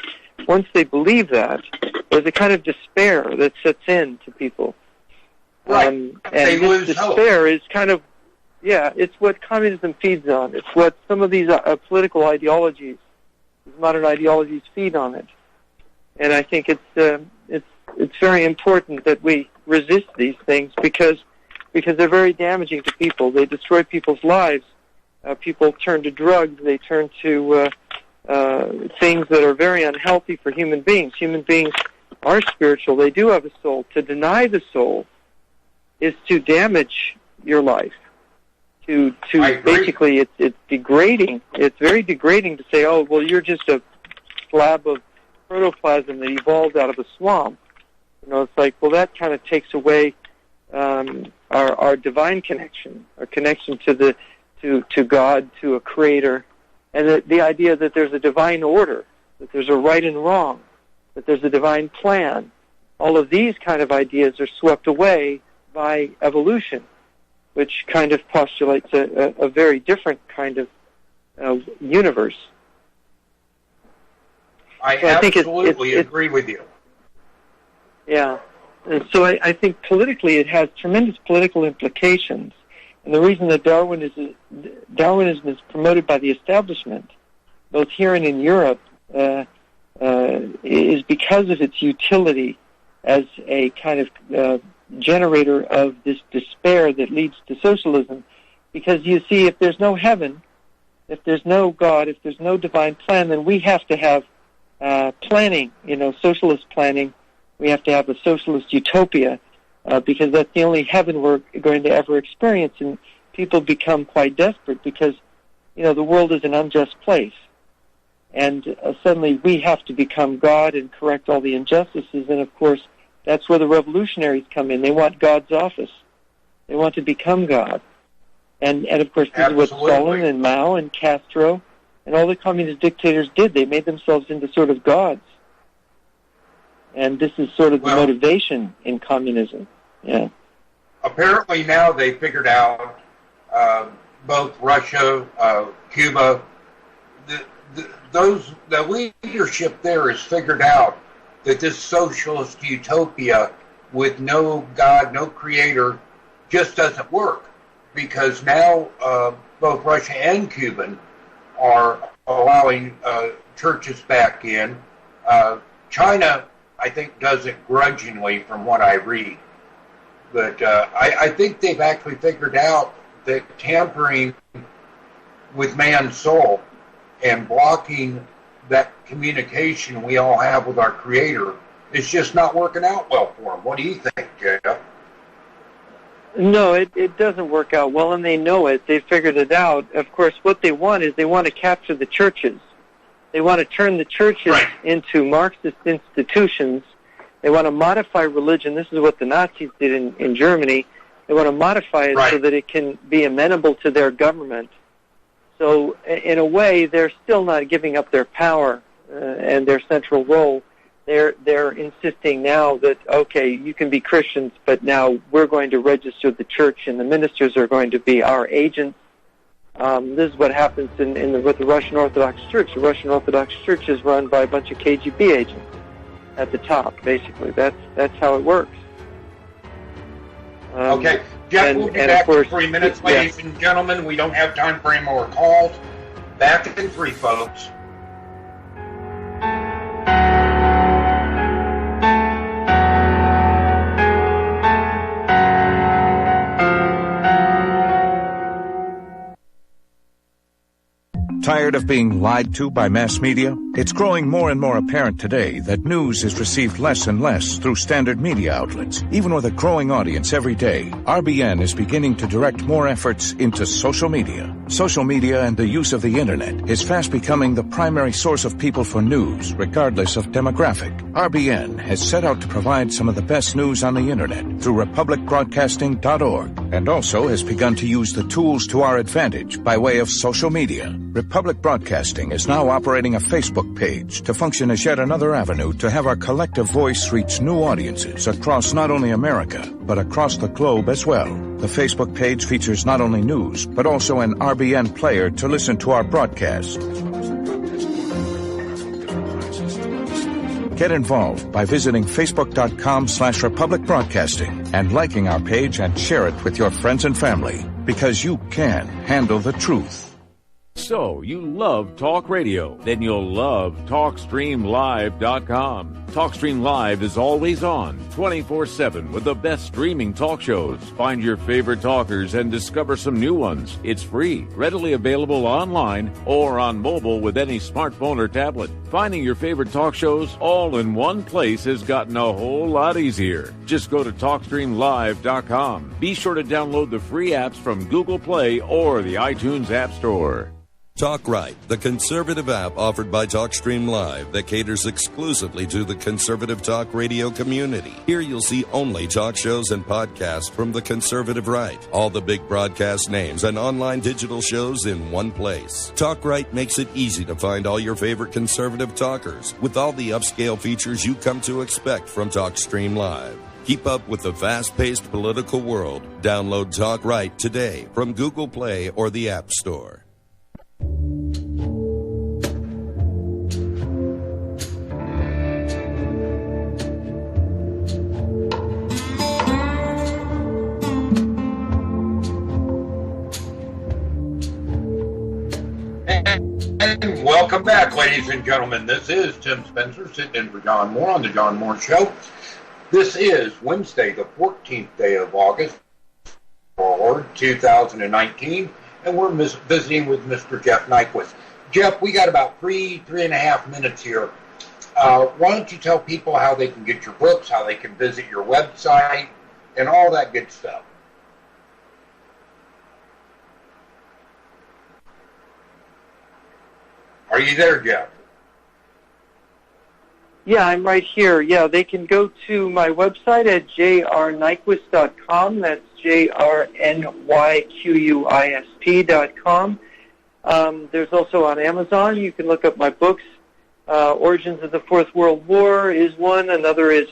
once they believe that, there's a kind of despair that sets in to people. Right. And this despair is kind of, it's what communism feeds on. It's what some of these political ideologies, these modern ideologies, feed on it. And I think it's very important that we resist these things because they're very damaging to people. They destroy people's lives. People turn to drugs. They turn to things that are very unhealthy for human beings. Human beings are spiritual. They do have a soul. To deny the soul is to damage your life. To basically, it's degrading. It's very degrading to say, oh, well, you're just a slab of protoplasm that evolved out of a swamp. You know, it's like, well, that kind of takes away our divine connection, our connection to God, to a creator, and the idea that there's a divine order, that there's a right and wrong, that there's a divine plan. All of these kind of ideas are swept away by evolution, which kind of postulates a very different kind of universe. I absolutely agree with you. Yeah. And so I think politically it has tremendous political implications. And the reason that Darwinism is promoted by the establishment, both here and in Europe, is because of its utility as a kind of generator of this despair that leads to socialism. Because you see, if there's no heaven, if there's no God, if there's no divine plan, then we have to have planning, socialist planning. We have to have a socialist utopia, because that's the only heaven we're going to ever experience. And people become quite desperate because, the world is an unjust place. And suddenly we have to become God and correct all the injustices. And, of course, that's where the revolutionaries come in. They want God's office. They want to become God. And of course, this is what Stalin and Mao and Castro And all the communist dictators did. They made themselves into sort of gods. And this is sort of the motivation in communism. Yeah. Apparently now they figured out, both Russia, Cuba, the leadership there has figured out that this socialist utopia with no God, no creator, just doesn't work. Because now both Russia and Cuban are allowing churches back in. China, I think, does it grudgingly from what I read. But I think they've actually figured out that tampering with man's soul and blocking that communication we all have with our Creator is just not working out well for them. What do you think, Jeff? No, it doesn't work out well, and they know it. They figured it out. Of course, what they want is they want to capture the churches. They want to turn the churches into Marxist institutions. They want to modify religion. This is what the Nazis did in Germany. They want to modify it so that it can be amenable to their government. So, in a way, they're still not giving up their power and their central role. They're insisting now that, okay, you can be Christians, but now we're going to register the church, and the ministers are going to be our agents. This is what happens with the Russian Orthodox Church. The Russian Orthodox Church is run by a bunch of KGB agents at the top, basically. That's how it works. Okay, Jeff, we'll be back in 3 minutes, ladies and gentlemen. We don't have time for any more calls. Back in 3, folks. Tired of being lied to by mass media? It's growing more and more apparent today that news is received less and less through standard media outlets. Even with a growing audience every day, RBN is beginning to direct more efforts into social media. Social media and the use of the internet is fast becoming the primary source of people for news, regardless of demographic. RBN has set out to provide some of the best news on the internet through republicbroadcasting.org, and also has begun to use the tools to our advantage by way of social media. Republic Broadcasting is now operating a Facebook page to function as yet another avenue to have our collective voice reach new audiences across not only America, but across the globe as well. The Facebook page features not only news, but also an RBN player to listen to our broadcasts. Get involved by visiting facebook.com/Republic Broadcasting and liking our page and share it with your friends and family, because you can handle the truth. So, you love talk radio? Then you'll love TalkStreamLive.com. TalkStream Live is always on, 24/7, with the best streaming talk shows. Find your favorite talkers and discover some new ones. It's free, readily available online or on mobile with any smartphone or tablet. Finding your favorite talk shows all in one place has gotten a whole lot easier. Just go to TalkStreamLive.com. Be sure to download the free apps from Google Play or the iTunes App Store. Talk Right, the conservative app offered by TalkStream Live that caters exclusively to the conservative talk radio community. Here you'll see only talk shows and podcasts from the conservative right. All the big broadcast names and online digital shows in one place. Talk Right makes it easy to find all your favorite conservative talkers with all the upscale features you come to expect from TalkStream Live. Keep up with the fast-paced political world. Download Talk Right today from Google Play or the App Store. And welcome back, ladies and gentlemen. This is Tim Spencer sitting in for John Moore on The John Moore Show. This is Wednesday, the 14th day of August, 2019, and we're visiting with Mr. Jeff Nyquist. Jeff, we got about three and a half minutes here. Why don't you tell people how they can get your books, how they can visit your website, and all that good stuff? Are you there, Jeff? Yeah, I'm right here. Yeah, they can go to my website at jrnyquist.com. That's jrnyquist.com. There's also on Amazon. You can look up my books. Origins of the Fourth World War is one. Another is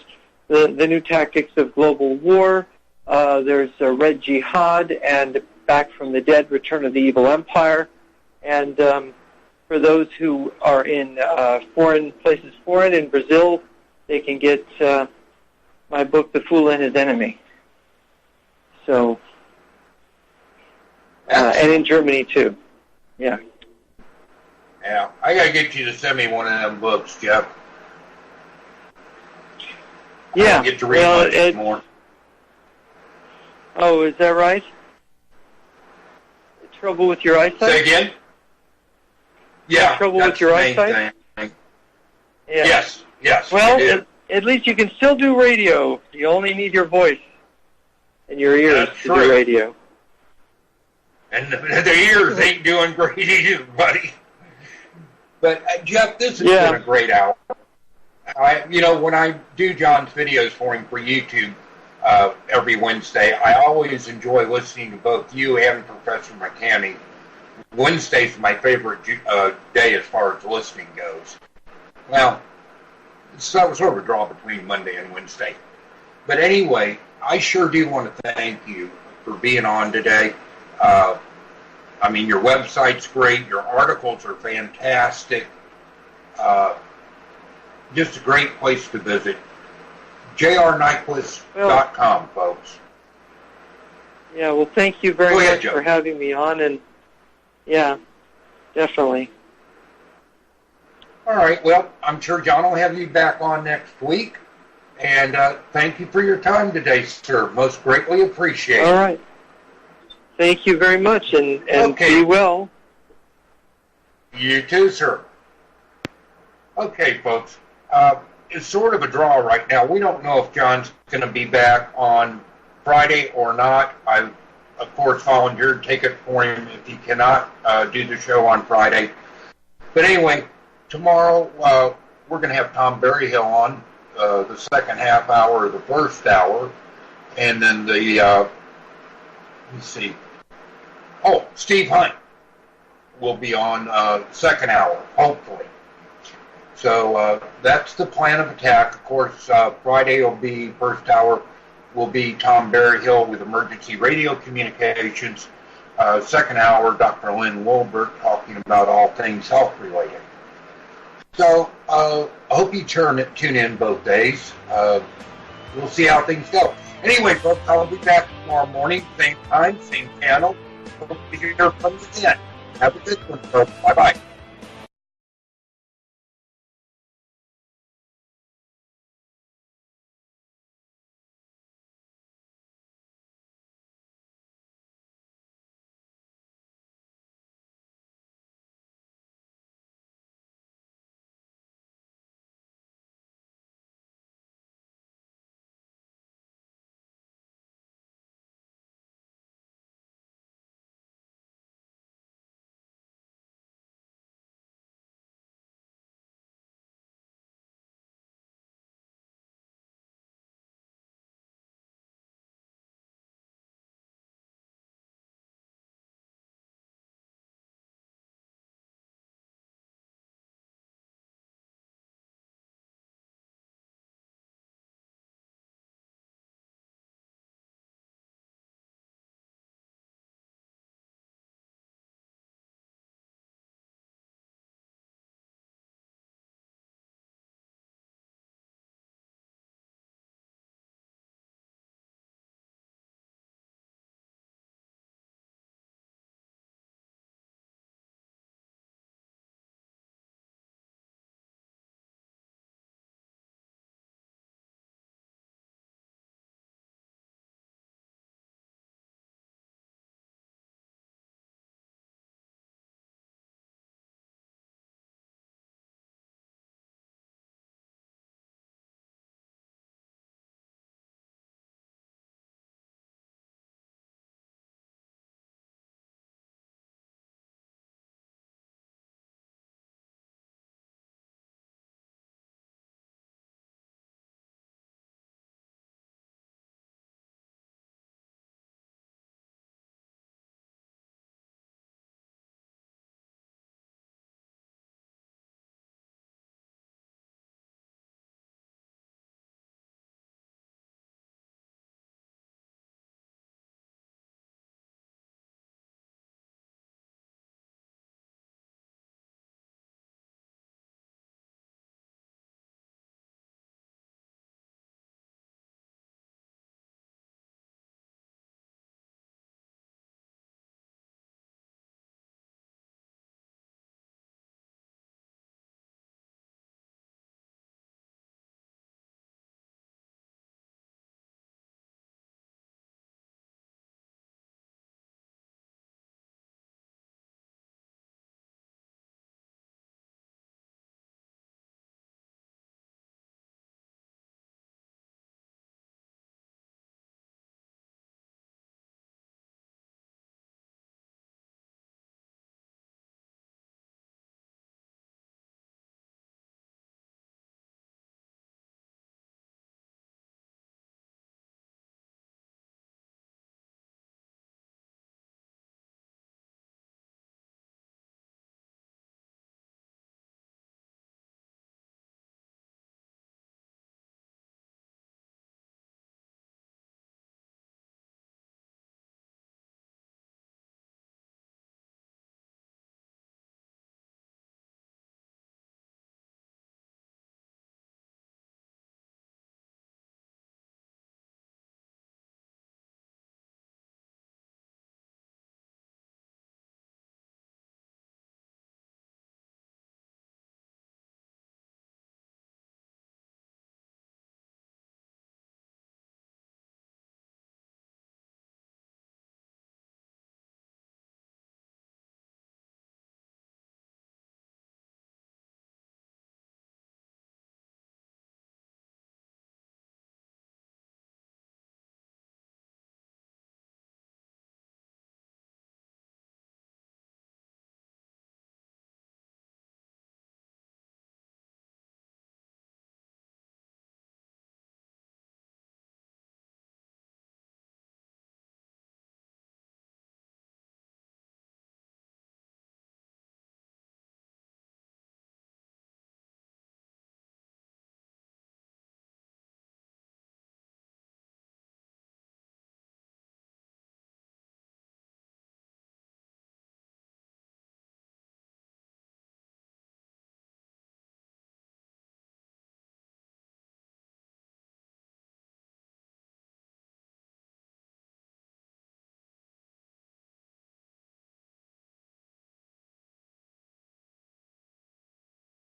the New Tactics of Global War. There's Red Jihad and Back from the Dead, Return of the Evil Empire. And for those who are in foreign in Brazil, they can get my book, The Fool and His Enemy. So, and in Germany, too. Yeah. Yeah. I got to get you to send me one of them books, Jeff. Yeah. I don't get to read much more. Oh, is that right? Trouble with your eyesight? Say again? Yeah. Trouble with your eyesight? Thing. Yeah. Yes. Well, at least you can still do radio. You only need your voice and your ears to do radio. And the ears ain't doing great either, buddy. But, Jeff, this has been a great hour. When I do John's videos for him for YouTube every Wednesday, I always enjoy listening to both you and Professor McCamey. Wednesday's my favorite day as far as listening goes. Well, it's sort of a draw between Monday and Wednesday. But anyway, I sure do want to thank you for being on today. Your website's great. Your articles are fantastic. Just a great place to visit. jrnyquist.com, folks. Yeah, well, thank you very much for having me on. And, yeah, definitely. All right, well, I'm sure John will have you back on next week. And thank you for your time today, sir. Most greatly appreciated. All right. Thank you very much, and be well. You too, sir. Okay, folks. It's sort of a draw right now. We don't know if John's going to be back on Friday or not. I, of course, volunteered to take it for him if he cannot do the show on Friday. But anyway, tomorrow we're going to have Tom Berryhill on the second half hour of the first hour. And then the, let's see. Oh, Steve Hunt will be on second hour, hopefully. So that's the plan of attack. Of course, Friday will be first hour will be Tom Berryhill with Emergency Radio Communications. Second hour, Dr. Lynn Wolbert talking about all things health-related. So I hope you tune in both days. We'll see how things go. Anyway, folks, I'll be back tomorrow morning, same time, same channel. Hope to hear from you again. Have a good one, folks. Bye-bye.